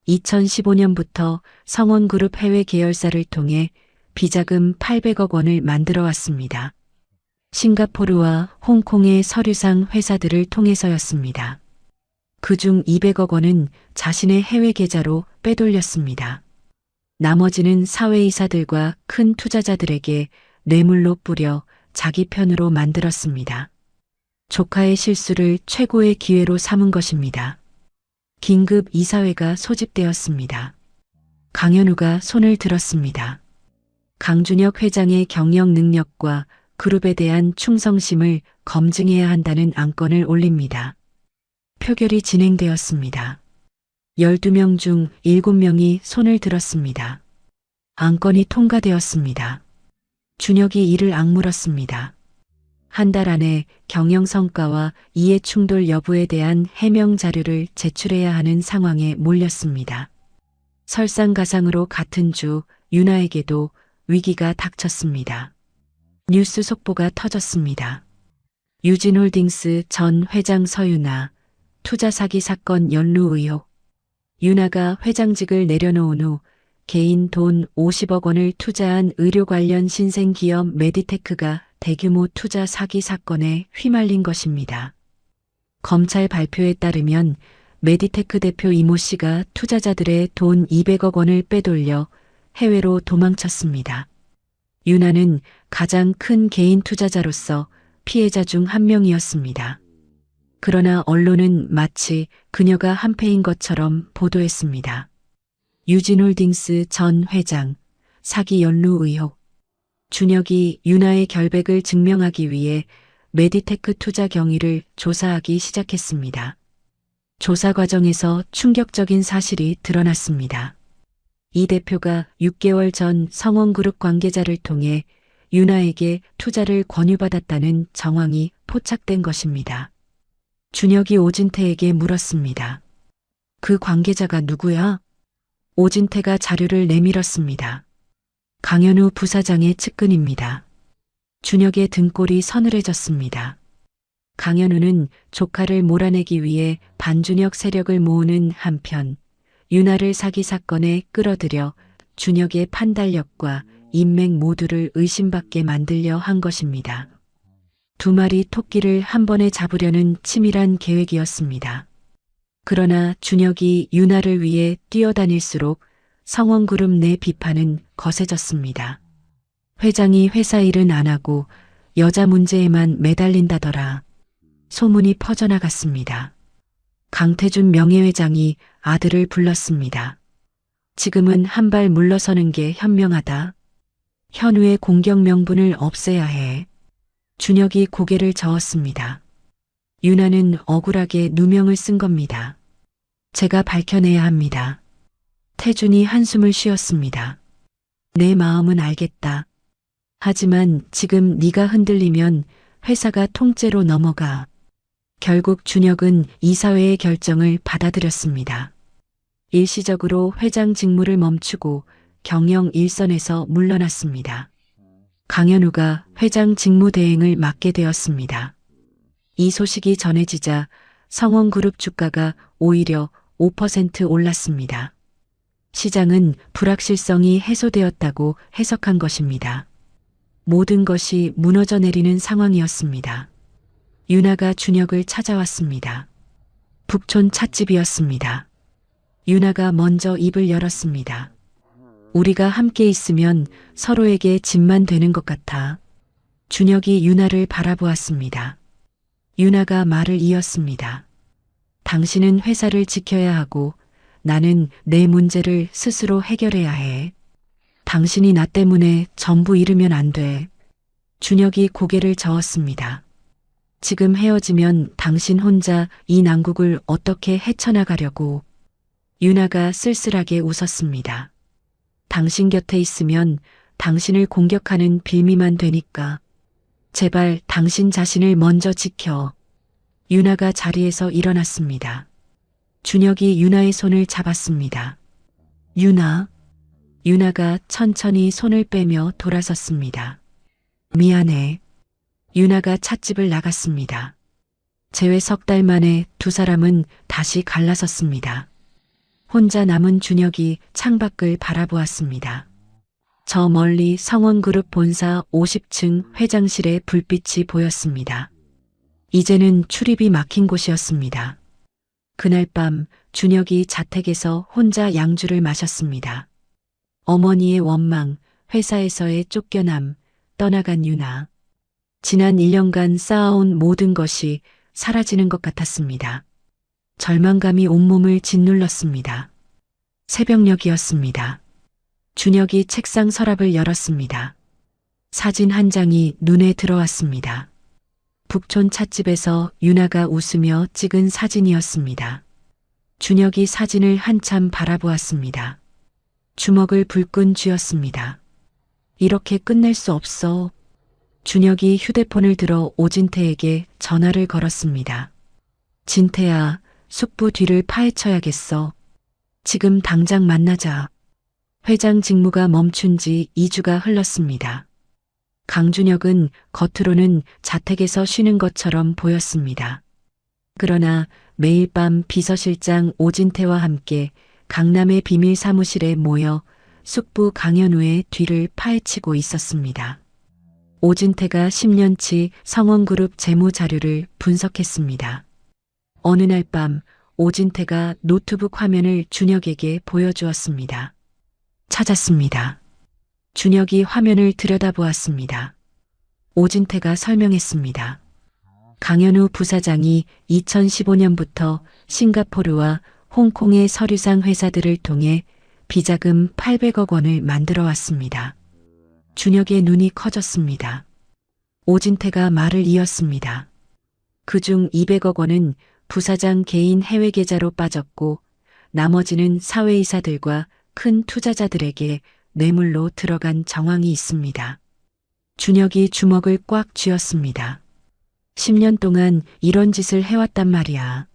2015년부터 성원그룹 해외 계열사를 통해 비자금 800억 원을 만들어 왔습니다. 싱가포르와 홍콩의 서류상 회사들을 통해서였습니다. 그중 200억 원은 자신의 해외 계좌로 빼돌렸습니다. 나머지는 사회이사들과 큰 투자자들에게 뇌물로 뿌려 자기 편으로 만들었습니다. 조카의 실수를 최고의 기회로 삼은 것입니다. 긴급 이사회가 소집되었습니다. 강현우가 손을 들었습니다. 강준혁 회장의 경영 능력과 그룹에 대한 충성심을 검증해야 한다는 안건을 올립니다. 표결이 진행되었습니다. 12명 중 7명이 손을 들었습니다. 안건이 통과되었습니다. 준혁이 이를 악물었습니다. 한 달 안에 경영 성과와 이해 충돌 여부에 대한 해명 자료를 제출해야 하는 상황에 몰렸습니다. 설상가상으로 같은 주 유나에게도 위기가 닥쳤습니다. 뉴스 속보가 터졌습니다. 유진홀딩스 전 회장 서유나 투자 사기 사건 연루 의혹. 윤아가 회장직을 내려놓은 후 개인 돈 50억 원을 투자한 의료 관련 신생기업 메디테크가 대규모 투자 사기 사건에 휘말린 것입니다. 검찰 발표에 따르면 메디테크 대표 이모 씨가 투자자들의 돈 200억 원을 빼돌려 해외로 도망쳤습니다. 윤아는 가장 큰 개인 투자자로서 피해자 중 한 명이었습니다. 그러나 언론은 마치 그녀가 한패인 것처럼 보도했습니다. 유진홀딩스 전 회장, 사기 연루 의혹. 준혁이 윤아의 결백을 증명하기 위해 메디테크 투자 경위를 조사하기 시작했습니다. 조사 과정에서 충격적인 사실이 드러났습니다. 이 대표가 6개월 전 성원그룹 관계자를 통해 윤아에게 투자를 권유받았다는 정황이 포착된 것입니다. 준혁이 오진태에게 물었습니다. 그 관계자가 누구야? 오진태가 자료를 내밀었습니다. 강현우 부사장의 측근입니다. 준혁의 등골이 서늘해졌습니다. 강현우는 조카를 몰아내기 위해 반준혁 세력을 모으는 한편 윤아를 사기 사건에 끌어들여 준혁의 판단력과 인맥 모두를 의심받게 만들려 한 것입니다. 두 마리 토끼를 한 번에 잡으려는 치밀한 계획이었습니다. 그러나 준혁이 윤아를 위해 뛰어다닐수록 성원그룹 내 비판은 거세졌습니다. 회장이 회사 일은 안 하고 여자 문제에만 매달린다더라. 소문이 퍼져나갔습니다. 강태준 명예회장이 아들을 불렀습니다. 지금은 한 발 물러서는 게 현명하다. 현우의 공격 명분을 없애야 해. 준혁이 고개를 저었습니다. 윤아는 억울하게 누명을 쓴 겁니다. 제가 밝혀내야 합니다. 태준이 한숨을 쉬었습니다. 내 마음은 알겠다. 하지만 지금 네가 흔들리면 회사가 통째로 넘어가. 결국 준혁은 이사회의 결정을 받아들였습니다. 일시적으로 회장 직무를 멈추고 경영 일선에서 물러났습니다. 강현우가 회장 직무 대행을 맡게 되었습니다. 이 소식이 전해지자 성원그룹 주가가 오히려 5% 올랐습니다. 시장은 불확실성이 해소되었다고 해석한 것입니다. 모든 것이 무너져 내리는 상황이었습니다. 윤아가 준혁을 찾아왔습니다. 북촌 찻집이었습니다. 윤아가 먼저 입을 열었습니다. 우리가 함께 있으면 서로에게 짐만 되는 것 같아. 준혁이 윤아를 바라보았습니다. 윤아가 말을 이었습니다. 당신은 회사를 지켜야 하고 나는 내 문제를 스스로 해결해야 해. 당신이 나 때문에 전부 잃으면 안 돼. 준혁이 고개를 저었습니다. 지금 헤어지면 당신 혼자 이 난국을 어떻게 헤쳐나가려고. 윤아가 쓸쓸하게 웃었습니다. 당신 곁에 있으면 당신을 공격하는 빌미만 되니까. 제발 당신 자신을 먼저 지켜. 윤아가 자리에서 일어났습니다. 준혁이 윤아의 손을 잡았습니다. 윤아. 윤아가 천천히 손을 빼며 돌아섰습니다. 미안해. 윤아가 찻집을 나갔습니다. 재회 석 달 만에 두 사람은 다시 갈라섰습니다. 혼자 남은 준혁이 창밖을 바라보았습니다. 저 멀리 성원그룹 본사 50층 회장실에 불빛이 보였습니다. 이제는 출입이 막힌 곳이었습니다. 그날 밤 준혁이 자택에서 혼자 양주를 마셨습니다. 어머니의 원망, 회사에서의 쫓겨남, 떠나간 윤아. 지난 1년간 쌓아온 모든 것이 사라지는 것 같았습니다. 절망감이 온몸을 짓눌렀습니다. 새벽녘이었습니다. 준혁이 책상 서랍을 열었습니다. 사진 한 장이 눈에 들어왔습니다. 북촌 찻집에서 윤아가 웃으며 찍은 사진이었습니다. 준혁이 사진을 한참 바라보았습니다. 주먹을 불끈 쥐었습니다. 이렇게 끝낼 수 없어. 준혁이 휴대폰을 들어 오진태에게 전화를 걸었습니다. 진태야, 숙부 뒤를 파헤쳐야겠어. 지금 당장 만나자. 회장 직무가 멈춘 지 2주가 흘렀습니다. 강준혁은 겉으로는 자택에서 쉬는 것처럼 보였습니다. 그러나 매일 밤 비서실장 오진태와 함께 강남의 비밀 사무실에 모여 숙부 강현우의 뒤를 파헤치고 있었습니다. 오진태가 10년치 성원그룹 재무 자료를 분석했습니다. 어느 날 밤 오진태가 노트북 화면을 준혁에게 보여주었습니다. 찾았습니다. 준혁이 화면을 들여다보았습니다. 오진태가 설명했습니다. 강현우 부사장이 2015년부터 싱가포르와 홍콩의 서류상 회사들을 통해 비자금 800억 원을 만들어 왔습니다. 준혁의 눈이 커졌습니다. 오진태가 말을 이었습니다. 그중 200억 원은 부사장 개인 해외 계좌로 빠졌고 나머지는 사회이사들과 큰 투자자들에게 뇌물로 들어간 정황이 있습니다. 준혁이 주먹을 꽉 쥐었습니다. 10년 동안 이런 짓을 해왔단 말이야.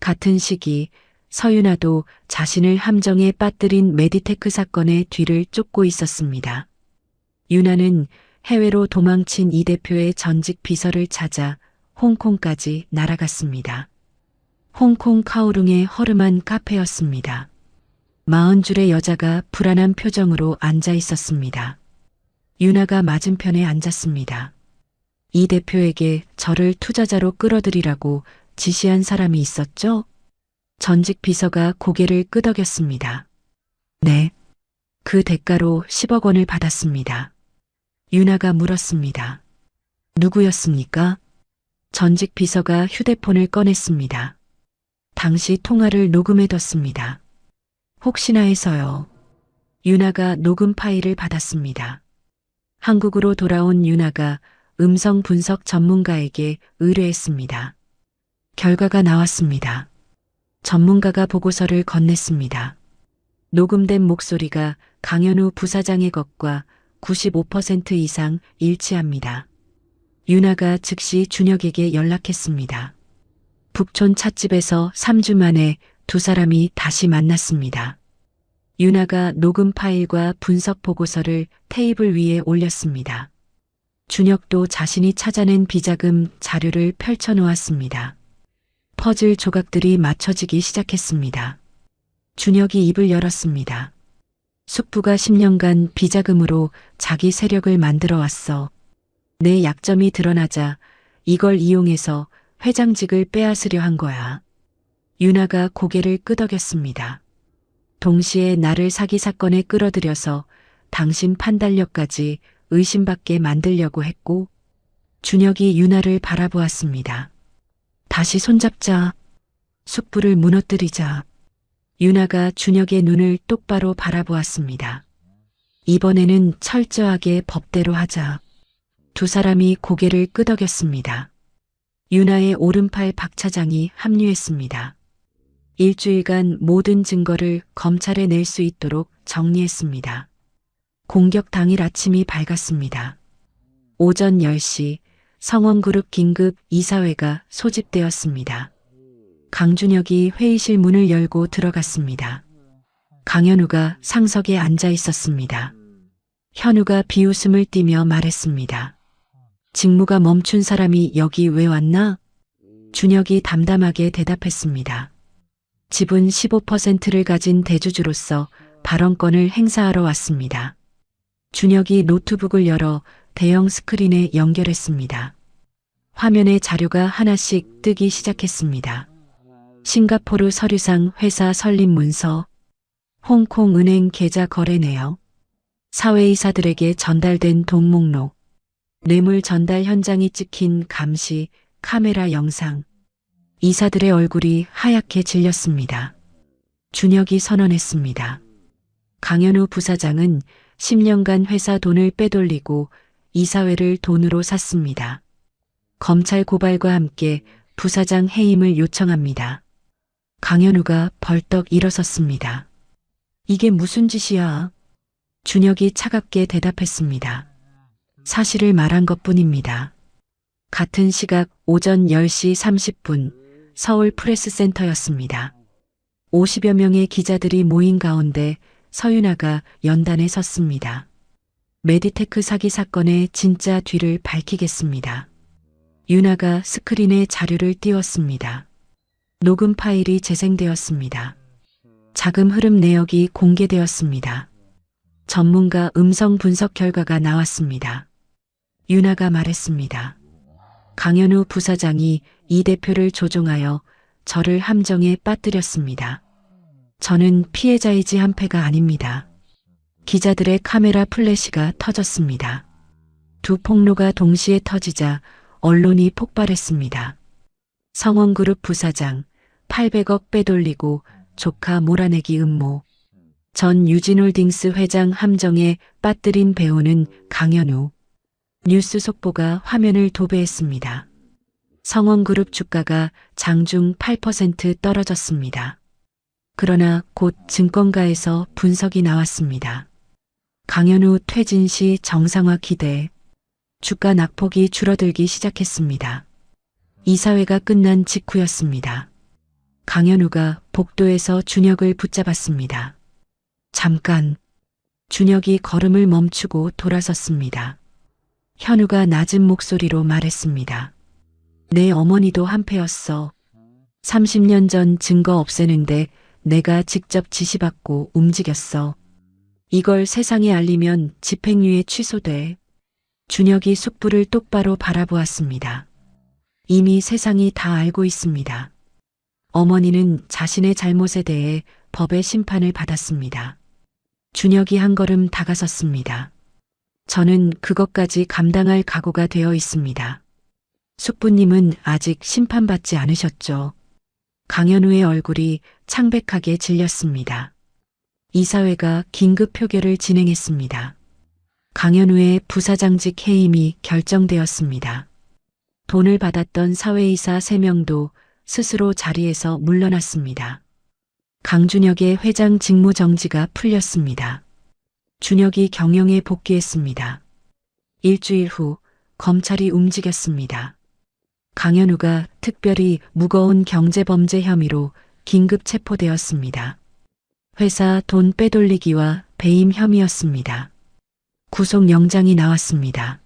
같은 시기 서윤아도 자신을 함정에 빠뜨린 메디테크 사건의 뒤를 쫓고 있었습니다. 윤아는 해외로 도망친 이 대표의 전직 비서를 찾아 홍콩까지 날아갔습니다. 홍콩 카오룽의 허름한 카페였습니다. 40줄의 여자가 불안한 표정으로 앉아 있었습니다. 윤아가 맞은편에 앉았습니다. 이 대표에게 저를 투자자로 끌어들이라고 지시한 사람이 있었죠? 전직 비서가 고개를 끄덕였습니다. 네. 그 대가로 10억 원을 받았습니다. 윤아가 물었습니다. 누구였습니까? 전직 비서가 휴대폰을 꺼냈습니다. 당시 통화를 녹음해뒀습니다. 혹시나 해서요. 윤아가 녹음 파일을 받았습니다. 한국으로 돌아온 윤아가 음성 분석 전문가에게 의뢰했습니다. 결과가 나왔습니다. 전문가가 보고서를 건넸습니다. 녹음된 목소리가 강현우 부사장의 것과 95% 이상 일치합니다. 윤아가 즉시 준혁에게 연락했습니다. 북촌 찻집에서 3주 만에 두 사람이 다시 만났습니다. 윤아가 녹음 파일과 분석 보고서를 테이블 위에 올렸습니다. 준혁도 자신이 찾아낸 비자금 자료를 펼쳐놓았습니다. 퍼즐 조각들이 맞춰지기 시작했습니다. 준혁이 입을 열었습니다. 숙부가 10년간 비자금으로 자기 세력을 만들어 왔어. 내 약점이 드러나자 이걸 이용해서 회장직을 빼앗으려 한 거야. 윤아가 고개를 끄덕였습니다. 동시에 나를 사기 사건에 끌어들여서 당신 판단력까지 의심받게 만들려고 했고, 준혁이 윤아를 바라보았습니다. 다시 손잡자. 숙부를 무너뜨리자. 윤아가 준혁의 눈을 똑바로 바라보았습니다. 이번에는 철저하게 법대로 하자. 두 사람이 고개를 끄덕였습니다. 윤아의 오른팔 박 차장이 합류했습니다. 일주일간 모든 증거를 검찰에 낼 수 있도록 정리했습니다. 공격 당일 아침이 밝았습니다. 오전 10시 성원그룹 긴급 이사회가 소집되었습니다. 강준혁이 회의실 문을 열고 들어갔습니다. 강현우가 상석에 앉아 있었습니다. 현우가 비웃음을 띠며 말했습니다. 직무가 멈춘 사람이 여기 왜 왔나? 준혁이 담담하게 대답했습니다. 지분 15%를 가진 대주주로서 발언권을 행사하러 왔습니다. 준혁이 노트북을 열어 대형 스크린에 연결했습니다. 화면에 자료가 하나씩 뜨기 시작했습니다. 싱가포르 서류상 회사 설립 문서, 홍콩 은행 계좌 거래 내역, 사회이사들에게 전달된 돈 목록, 뇌물 전달 현장이 찍힌 감시 카메라 영상, 이사들의 얼굴이 하얗게 질렸습니다. 준혁이 선언했습니다. 강현우 부사장은 10년간 회사 돈을 빼돌리고 이사회를 돈으로 샀습니다. 검찰 고발과 함께 부사장 해임을 요청합니다. 강현우가 벌떡 일어섰습니다. 이게 무슨 짓이야? 준혁이 차갑게 대답했습니다. 사실을 말한 것뿐입니다. 같은 시각 오전 10시 30분 서울 프레스센터였습니다. 50여 명의 기자들이 모인 가운데 서윤아가 연단에 섰습니다. 메디테크 사기 사건의 진짜 뒤를 밝히겠습니다. 윤아가 스크린에 자료를 띄웠습니다. 녹음 파일이 재생되었습니다. 자금 흐름 내역이 공개되었습니다. 전문가 음성 분석 결과가 나왔습니다. 윤아가 말했습니다. 강현우 부사장이 이 대표를 조종하여 저를 함정에 빠뜨렸습니다. 저는 피해자이지 한패가 아닙니다. 기자들의 카메라 플래시가 터졌습니다. 두 폭로가 동시에 터지자 언론이 폭발했습니다. 성원그룹 부사장 800억 빼돌리고 조카 몰아내기 음모. 전 유진홀딩스 회장 함정에 빠뜨린 배우는 강현우. 뉴스 속보가 화면을 도배했습니다. 성원그룹 주가가 장중 8% 떨어졌습니다. 그러나 곧 증권가에서 분석이 나왔습니다. 강현우 퇴진 시 정상화 기대. 주가 낙폭이 줄어들기 시작했습니다. 이사회가 끝난 직후였습니다. 강현우가 복도에서 준혁을 붙잡았습니다. 잠깐. 준혁이 걸음을 멈추고 돌아섰습니다. 현우가 낮은 목소리로 말했습니다. 내 어머니도 한패였어. 30년 전 증거 없애는데 내가 직접 지시받고 움직였어. 이걸 세상에 알리면 집행유예 취소돼. 준혁이 숙부를 똑바로 바라보았습니다. 이미 세상이 다 알고 있습니다. 어머니는 자신의 잘못에 대해 법의 심판을 받았습니다. 준혁이 한 걸음 다가섰습니다. 저는 그것까지 감당할 각오가 되어 있습니다. 숙부님은 아직 심판받지 않으셨죠. 강현우의 얼굴이 창백하게 질렸습니다. 이사회가 긴급 표결을 진행했습니다. 강현우의 부사장직 해임이 결정되었습니다. 돈을 받았던 사회이사 3명도 스스로 자리에서 물러났습니다. 강준혁의 회장 직무 정지가 풀렸습니다. 준혁이 경영에 복귀했습니다. 일주일 후 검찰이 움직였습니다. 강현우가 특별히 무거운 경제범죄 혐의로 긴급 체포되었습니다. 회사 돈 빼돌리기와 배임 혐의였습니다. 구속영장이 나왔습니다.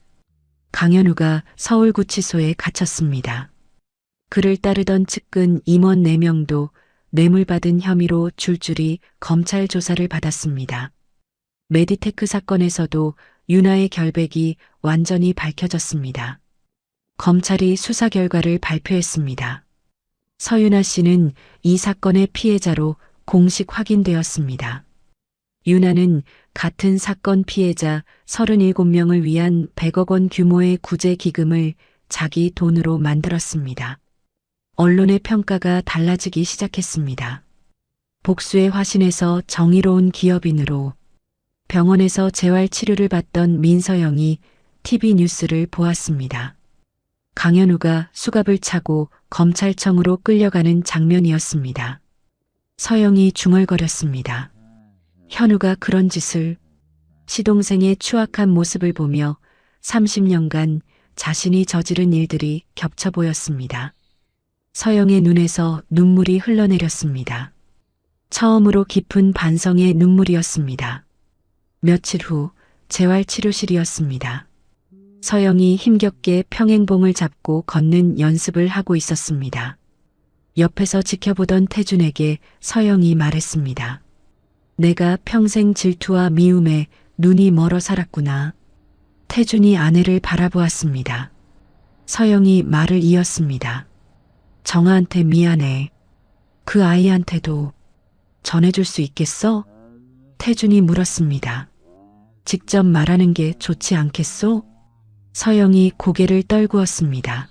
강현우가 서울구치소에 갇혔습니다. 그를 따르던 측근 임원 4명도 뇌물받은 혐의로 줄줄이 검찰 조사를 받았습니다. 메디테크 사건에서도 윤아의 결백이 완전히 밝혀졌습니다. 검찰이 수사 결과를 발표했습니다. 서윤아 씨는 이 사건의 피해자로 공식 확인되었습니다. 윤아는 같은 사건 피해자 37명을 위한 100억 원 규모의 구제 기금을 자기 돈으로 만들었습니다. 언론의 평가가 달라지기 시작했습니다. 복수의 화신에서 정의로운 기업인으로 병원에서 재활 치료를 받던 민서영이 TV 뉴스를 보았습니다. 강현우가 수갑을 차고 검찰청으로 끌려가는 장면이었습니다. 서영이 중얼거렸습니다. 현우가 그런 짓을. 시동생의 추악한 모습을 보며 30년간 자신이 저지른 일들이 겹쳐 보였습니다. 서영의 눈에서 눈물이 흘러내렸습니다. 처음으로 깊은 반성의 눈물이었습니다. 며칠 후 재활치료실이었습니다. 서영이 힘겹게 평행봉을 잡고 걷는 연습을 하고 있었습니다. 옆에서 지켜보던 태준에게 서영이 말했습니다. 내가 평생 질투와 미움에 눈이 멀어 살았구나. 태준이 아내를 바라보았습니다. 서영이 말을 이었습니다. 정아한테 미안해. 그 아이한테도 전해줄 수 있겠어? 태준이 물었습니다. 직접 말하는 게 좋지 않겠소? 서영이 고개를 떨구었습니다.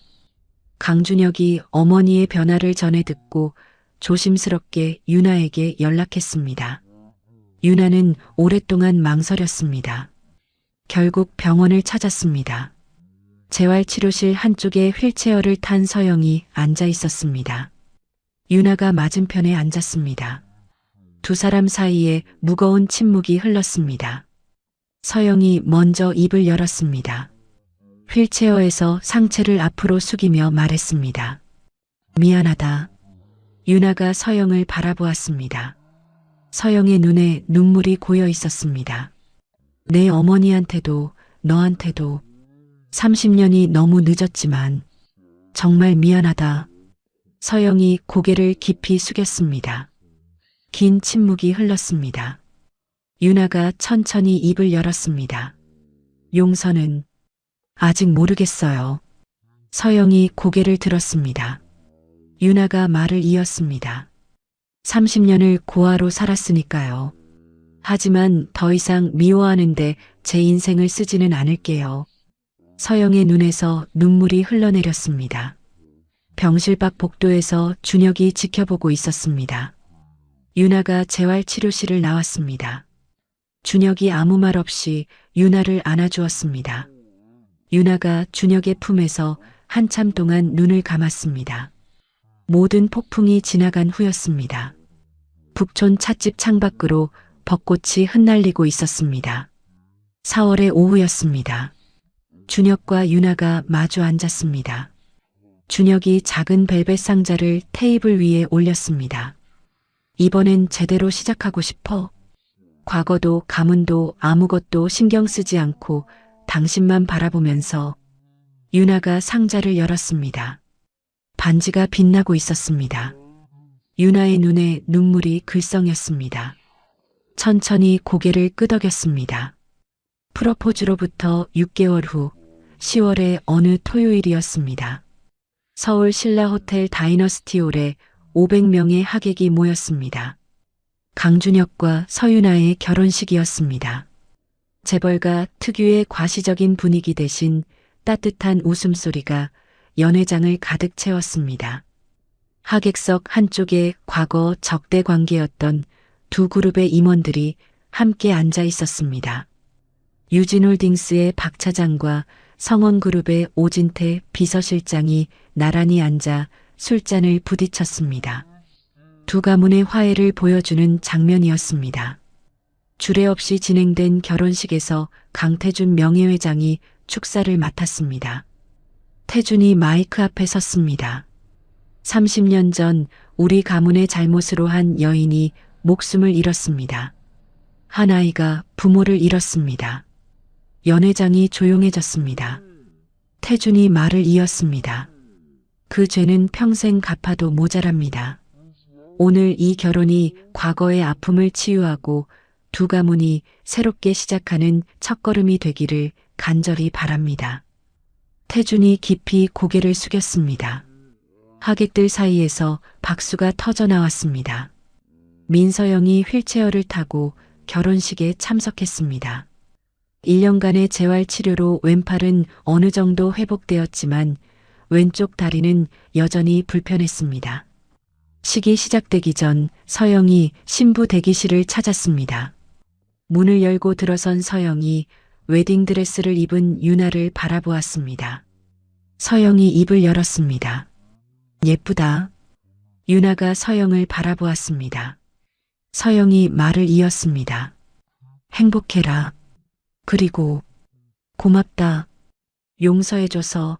강준혁이 어머니의 변화를 전해 듣고 조심스럽게 윤아에게 연락했습니다. 윤아는 오랫동안 망설였습니다. 결국 병원을 찾았습니다. 재활치료실 한쪽에 휠체어를 탄 서영이 앉아 있었습니다. 윤아가 맞은편에 앉았습니다. 두 사람 사이에 무거운 침묵이 흘렀습니다. 서영이 먼저 입을 열었습니다. 휠체어에서 상체를 앞으로 숙이며 말했습니다. 미안하다. 윤아가 서영을 바라보았습니다. 서영의 눈에 눈물이 고여 있었습니다. 내 어머니한테도 너한테도 30년이 너무 늦었지만 정말 미안하다. 서영이 고개를 깊이 숙였습니다. 긴 침묵이 흘렀습니다. 유나가 천천히 입을 열었습니다. 용서는 아직 모르겠어요. 서영이 고개를 들었습니다. 유나가 말을 이었습니다. 30년을 고아로 살았으니까요. 하지만 더 이상 미워하는데 제 인생을 쓰지는 않을게요. 서영의 눈에서 눈물이 흘러내렸습니다. 병실 밖 복도에서 준혁이 지켜보고 있었습니다. 유나가 재활치료실을 나왔습니다. 준혁이 아무 말 없이 유나를 안아주었습니다. 유나가 준혁의 품에서 한참 동안 눈을 감았습니다. 모든 폭풍이 지나간 후였습니다. 북촌 찻집 창밖으로 벚꽃이 흩날리고 있었습니다. 4월의 오후였습니다. 준혁과 유나가 마주 앉았습니다. 준혁이 작은 벨벳 상자를 테이블 위에 올렸습니다. 이번엔 제대로 시작하고 싶어. 과거도 가문도 아무것도 신경 쓰지 않고 당신만 바라보면서. 유나가 상자를 열었습니다. 반지가 빛나고 있었습니다. 유나의 눈에 눈물이 글썽였습니다. 천천히 고개를 끄덕였습니다. 프로포즈로부터 6개월 후 10월의 어느 토요일이었습니다. 서울 신라 호텔 다이너스티홀에 500명의 하객이 모였습니다. 강준혁과 서유나의 결혼식이었습니다. 재벌가 특유의 과시적인 분위기 대신 따뜻한 웃음소리가 연회장을 가득 채웠습니다. 하객석 한쪽에 과거 적대 관계였던 두 그룹의 임원들이 함께 앉아 있었습니다. 유진홀딩스의 박 차장과 성원그룹의 오진태 비서실장이 나란히 앉아 술잔을 부딪혔습니다. 두 가문의 화해를 보여주는 장면이었습니다. 주례 없이 진행된 결혼식에서 강태준 명예회장이 축사를 맡았습니다. 태준이 마이크 앞에 섰습니다. 30년 전 우리 가문의 잘못으로 한 여인이 목숨을 잃었습니다. 한 아이가 부모를 잃었습니다. 연회장이 조용해졌습니다. 태준이 말을 이었습니다. 그 죄는 평생 갚아도 모자랍니다. 오늘 이 결혼이 과거의 아픔을 치유하고 두 가문이 새롭게 시작하는 첫걸음이 되기를 간절히 바랍니다. 태준이 깊이 고개를 숙였습니다. 하객들 사이에서 박수가 터져 나왔습니다. 민서영이 휠체어를 타고 결혼식에 참석했습니다. 1년간의 재활치료로 왼팔은 어느 정도 회복되었지만 왼쪽 다리는 여전히 불편했습니다. 식이 시작되기 전 서영이 신부 대기실을 찾았습니다. 문을 열고 들어선 서영이 웨딩드레스를 입은 유나를 바라보았습니다. 서영이 입을 열었습니다. 예쁘다. 유나가 서영을 바라보았습니다. 서영이 말을 이었습니다. 행복해라. 그리고 고맙다. 용서해줘서.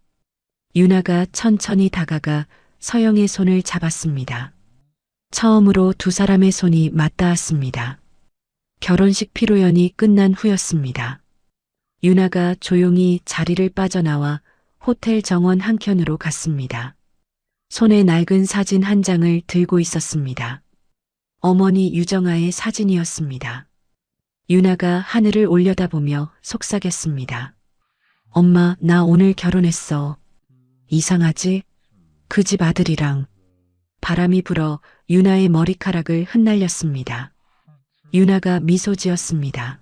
유나가 천천히 다가가 서영의 손을 잡았습니다. 처음으로 두 사람의 손이 맞닿았습니다. 결혼식 피로연이 끝난 후였습니다. 유나가 조용히 자리를 빠져나와 호텔 정원 한켠으로 갔습니다. 손에 낡은 사진 한 장을 들고 있었습니다. 어머니 유정아의 사진이었습니다. 유나가 하늘을 올려다보며 속삭였습니다. 엄마, 나 오늘 결혼했어. 이상하지? 그 집 아들이랑. 바람이 불어 유나의 머리카락을 흩날렸습니다. 유나가 미소 지었습니다.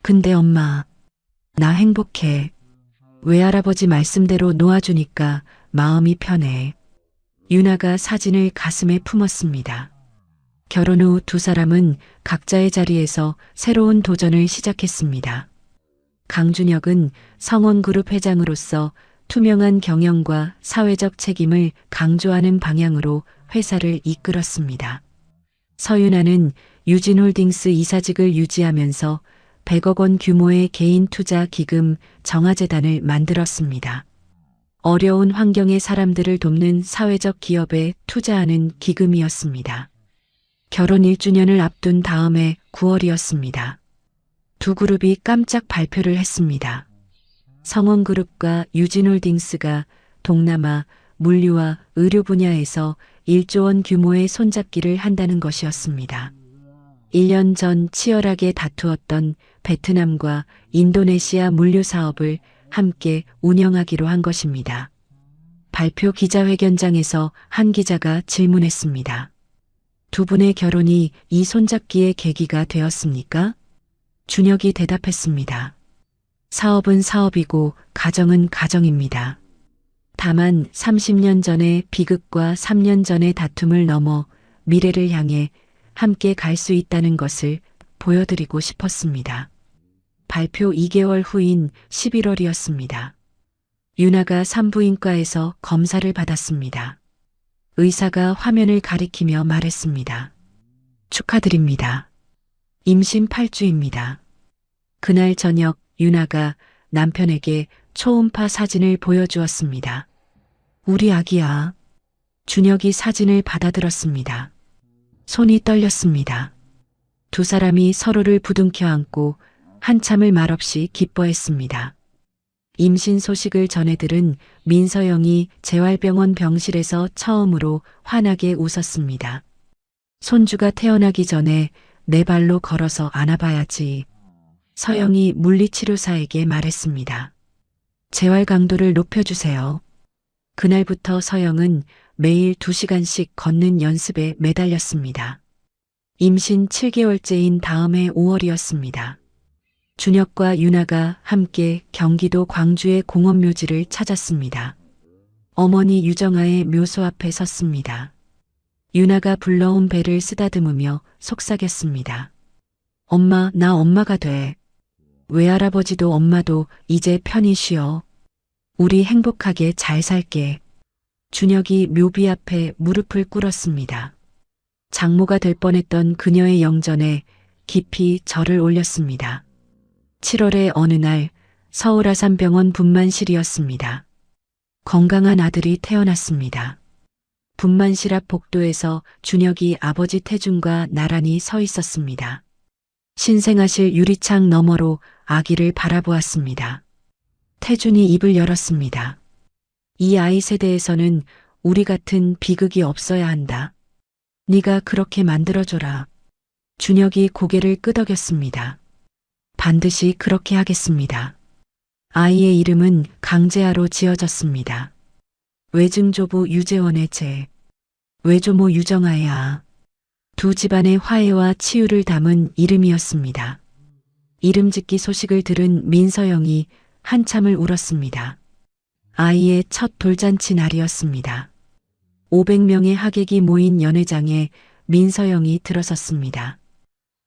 근데 엄마, 나 행복해. 외할아버지 말씀대로 놓아주니까 마음이 편해. 유나가 사진을 가슴에 품었습니다. 결혼 후 두 사람은 각자의 자리에서 새로운 도전을 시작했습니다. 강준혁은 성원그룹 회장으로서 투명한 경영과 사회적 책임을 강조하는 방향으로 회사를 이끌었습니다. 서유나는 유진홀딩스 이사직을 유지하면서 100억 원 규모의 개인 투자 기금 정화재단을 만들었습니다. 어려운 환경의 사람들을 돕는 사회적 기업에 투자하는 기금이었습니다. 결혼 1주년을 앞둔 다음해 9월이었습니다. 두 그룹이 깜짝 발표를 했습니다. 성원그룹과 유진홀딩스가 동남아, 물류와 의료 분야에서 1조 원 규모의 손잡기를 한다는 것이었습니다. 1년 전 치열하게 다투었던 베트남과 인도네시아 물류 사업을 함께 운영하기로 한 것입니다. 발표 기자회견장에서 한 기자가 질문했습니다. 두 분의 결혼이 이 손잡기의 계기가 되었습니까? 준혁이 대답했습니다. 사업은 사업이고 가정은 가정입니다. 다만 30년 전의 비극과 3년 전의 다툼을 넘어 미래를 향해 함께 갈 수 있다는 것을 보여드리고 싶었습니다. 발표 2개월 후인 11월이었습니다. 윤아가 산부인과에서 검사를 받았습니다. 의사가 화면을 가리키며 말했습니다. 축하드립니다. 임신 8주입니다. 그날 저녁 윤아가 남편에게 초음파 사진을 보여주었습니다. 우리 아기야. 준혁이 사진을 받아들었습니다. 손이 떨렸습니다. 두 사람이 서로를 부둥켜 안고 한참을 말없이 기뻐했습니다. 임신 소식을 전해 들은 민서영이 재활병원 병실에서 처음으로 환하게 웃었습니다. 손주가 태어나기 전에 내 발로 걸어서 안아봐야지. 서영이 물리치료사에게 말했습니다. 재활 강도를 높여주세요. 그날부터 서영은 매일 2시간씩 걷는 연습에 매달렸습니다. 임신 7개월째인 다음해 5월이었습니다. 준혁과 윤아가 함께 경기도 광주의 공원묘지를 찾았습니다. 어머니 유정아의 묘소 앞에 섰습니다. 윤아가 불러온 배를 쓰다듬으며 속삭였습니다. 엄마, 나 엄마가 돼. 외할아버지도 엄마도 이제 편히 쉬어. 우리 행복하게 잘 살게. 준혁이 묘비 앞에 무릎을 꿇었습니다. 장모가 될 뻔했던 그녀의 영전에 깊이 절을 올렸습니다. 7월의 어느 날 서울 아산병원 분만실이었습니다. 건강한 아들이 태어났습니다. 분만실 앞 복도에서 준혁이 아버지 태준과 나란히 서 있었습니다. 신생아실 유리창 너머로 아기를 바라보았습니다. 태준이 입을 열었습니다. 이 아이 세대에서는 우리 같은 비극이 없어야 한다. 네가 그렇게 만들어줘라. 준혁이 고개를 끄덕였습니다. 반드시 그렇게 하겠습니다. 아이의 이름은 강재아로 지어졌습니다. 외증조부 유재원의 재, 외조모 유정아의 아. 두 집안의 화해와 치유를 담은 이름이었습니다. 이름 짓기 소식을 들은 민서영이 한참을 울었습니다. 아이의 첫 돌잔치 날이었습니다. 500명의 하객이 모인 연회장에 민서영이 들어섰습니다.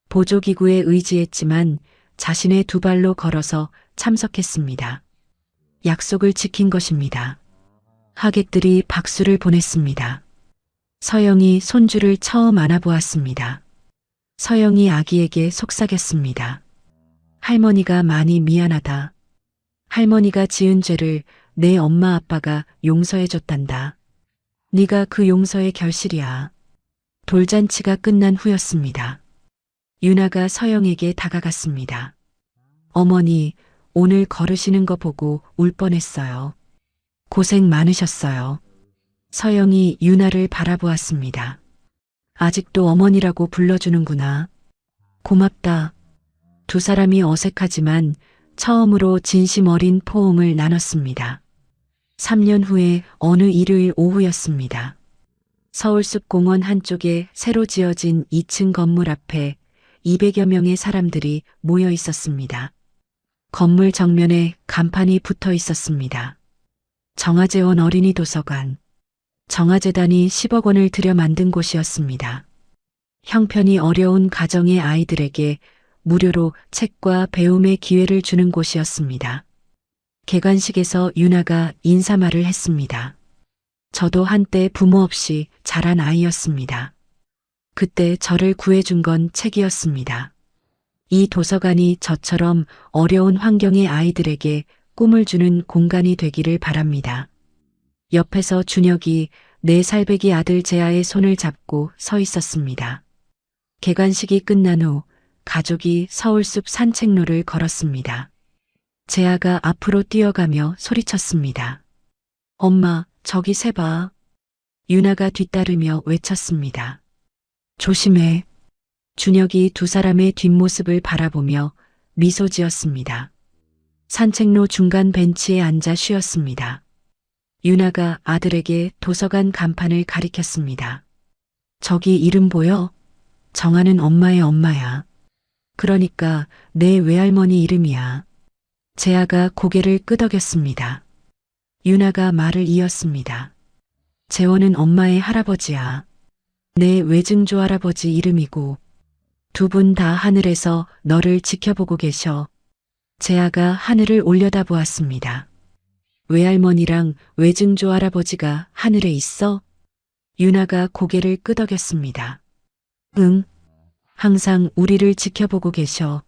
보조기구에 의지했지만 자신의 두 발로 걸어서 참석했습니다. 약속을 지킨 것입니다. 하객들이 박수를 보냈습니다. 서영이 손주를 처음 안아보았습니다. 서영이 아기에게 속삭였습니다. 할머니가 많이 미안하다. 할머니가 지은 죄를 내 엄마 아빠가 용서해줬단다. 네가 그 용서의 결실이야. 돌잔치가 끝난 후였습니다. 윤아가 서영에게 다가갔습니다. 어머니, 오늘 걸으시는 거 보고 울 뻔했어요. 고생 많으셨어요. 서영이 윤아를 바라보았습니다. 아직도 어머니라고 불러주는구나. 고맙다. 두 사람이 어색하지만 처음으로 진심 어린 포옹을 나눴습니다. 3년 후에 어느 일요일 오후였습니다. 서울숲 공원 한쪽에 새로 지어진 2층 건물 앞에 200여 명의 사람들이 모여 있었습니다. 건물 정면에 간판이 붙어 있었습니다. 정아재원 어린이 도서관. 정아재단이 10억 원을 들여 만든 곳이었습니다. 형편이 어려운 가정의 아이들에게 무료로 책과 배움의 기회를 주는 곳이었습니다. 개관식에서 윤아가 인사말을 했습니다. 저도 한때 부모 없이 자란 아이였습니다. 그때 저를 구해준 건 책이었습니다. 이 도서관이 저처럼 어려운 환경의 아이들에게 꿈을 주는 공간이 되기를 바랍니다. 옆에서 준혁이 4살배기 아들 재아의 손을 잡고 서 있었습니다. 개관식이 끝난 후 가족이 서울숲 산책로를 걸었습니다. 재아가 앞으로 뛰어가며 소리쳤습니다. 엄마, 저기 새 봐. 유나가 뒤따르며 외쳤습니다. 조심해. 준혁이 두 사람의 뒷모습을 바라보며 미소 지었습니다. 산책로 중간 벤치에 앉아 쉬었습니다. 유나가 아들에게 도서관 간판을 가리켰습니다. 저기 이름 보여? 정하는 엄마의 엄마야. 그러니까 내 외할머니 이름이야. 재아가 고개를 끄덕였습니다. 유나가 말을 이었습니다. 재원은 엄마의 할아버지야. 내 외증조 할아버지 이름이고 두 분 다 하늘에서 너를 지켜보고 계셔. 재아가 하늘을 올려다보았습니다. 외할머니랑 외증조 할아버지가 하늘에 있어? 유나가 고개를 끄덕였습니다. 응. 항상 우리를 지켜보고 계셔.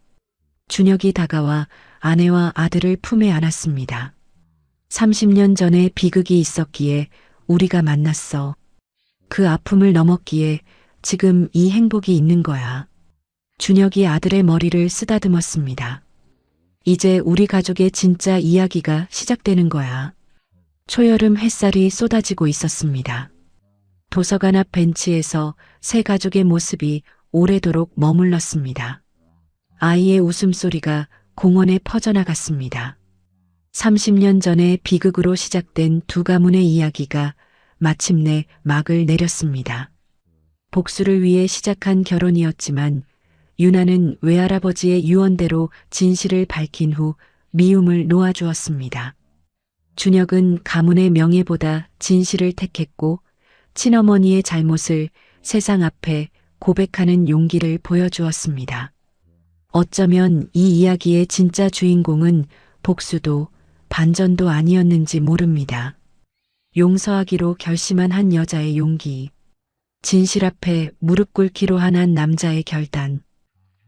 준혁이 다가와 아내와 아들을 품에 안았습니다. 30년 전에 비극이 있었기에 우리가 만났어. 그 아픔을 넘었기에 지금 이 행복이 있는 거야. 준혁이 아들의 머리를 쓰다듬었습니다. 이제 우리 가족의 진짜 이야기가 시작되는 거야. 초여름 햇살이 쏟아지고 있었습니다. 도서관 앞 벤치에서 세 가족의 모습이 오래도록 머물렀습니다. 아이의 웃음소리가 공원에 퍼져나갔습니다. 30년 전에 비극으로 시작된 두 가문의 이야기가 마침내 막을 내렸습니다. 복수를 위해 시작한 결혼이었지만 유나는 외할아버지의 유언대로 진실을 밝힌 후 미움을 놓아주었습니다. 준혁은 가문의 명예보다 진실을 택했고 친어머니의 잘못을 세상 앞에 고백하는 용기를 보여주었습니다. 어쩌면 이 이야기의 진짜 주인공은 복수도 반전도 아니었는지 모릅니다. 용서하기로 결심한 한 여자의 용기, 진실 앞에 무릎 꿇기로 한 남자의 결단,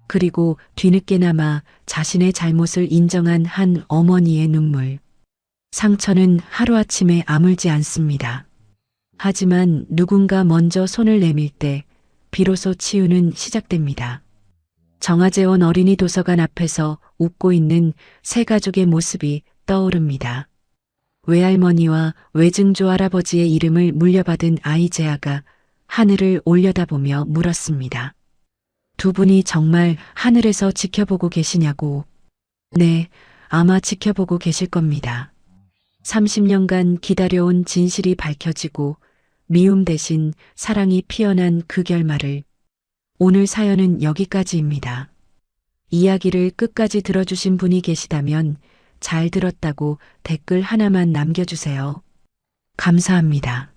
그리고 뒤늦게나마 자신의 잘못을 인정한 한 어머니의 눈물. 상처는 하루아침에 아물지 않습니다. 하지만 누군가 먼저 손을 내밀 때 비로소 치유는 시작됩니다. 정화재원 어린이 도서관 앞에서 웃고 있는 세 가족의 모습이 떠오릅니다. 외할머니와 외증조 할아버지의 이름을 물려받은 아이 재아가 하늘을 올려다보며 물었습니다. 두 분이 정말 하늘에서 지켜보고 계시냐고. 네, 아마 지켜보고 계실 겁니다. 30년간 기다려온 진실이 밝혀지고 미움 대신 사랑이 피어난 그 결말을. 오늘 사연은 여기까지입니다. 이야기를 끝까지 들어주신 분이 계시다면 잘 들었다고 댓글 하나만 남겨주세요. 감사합니다.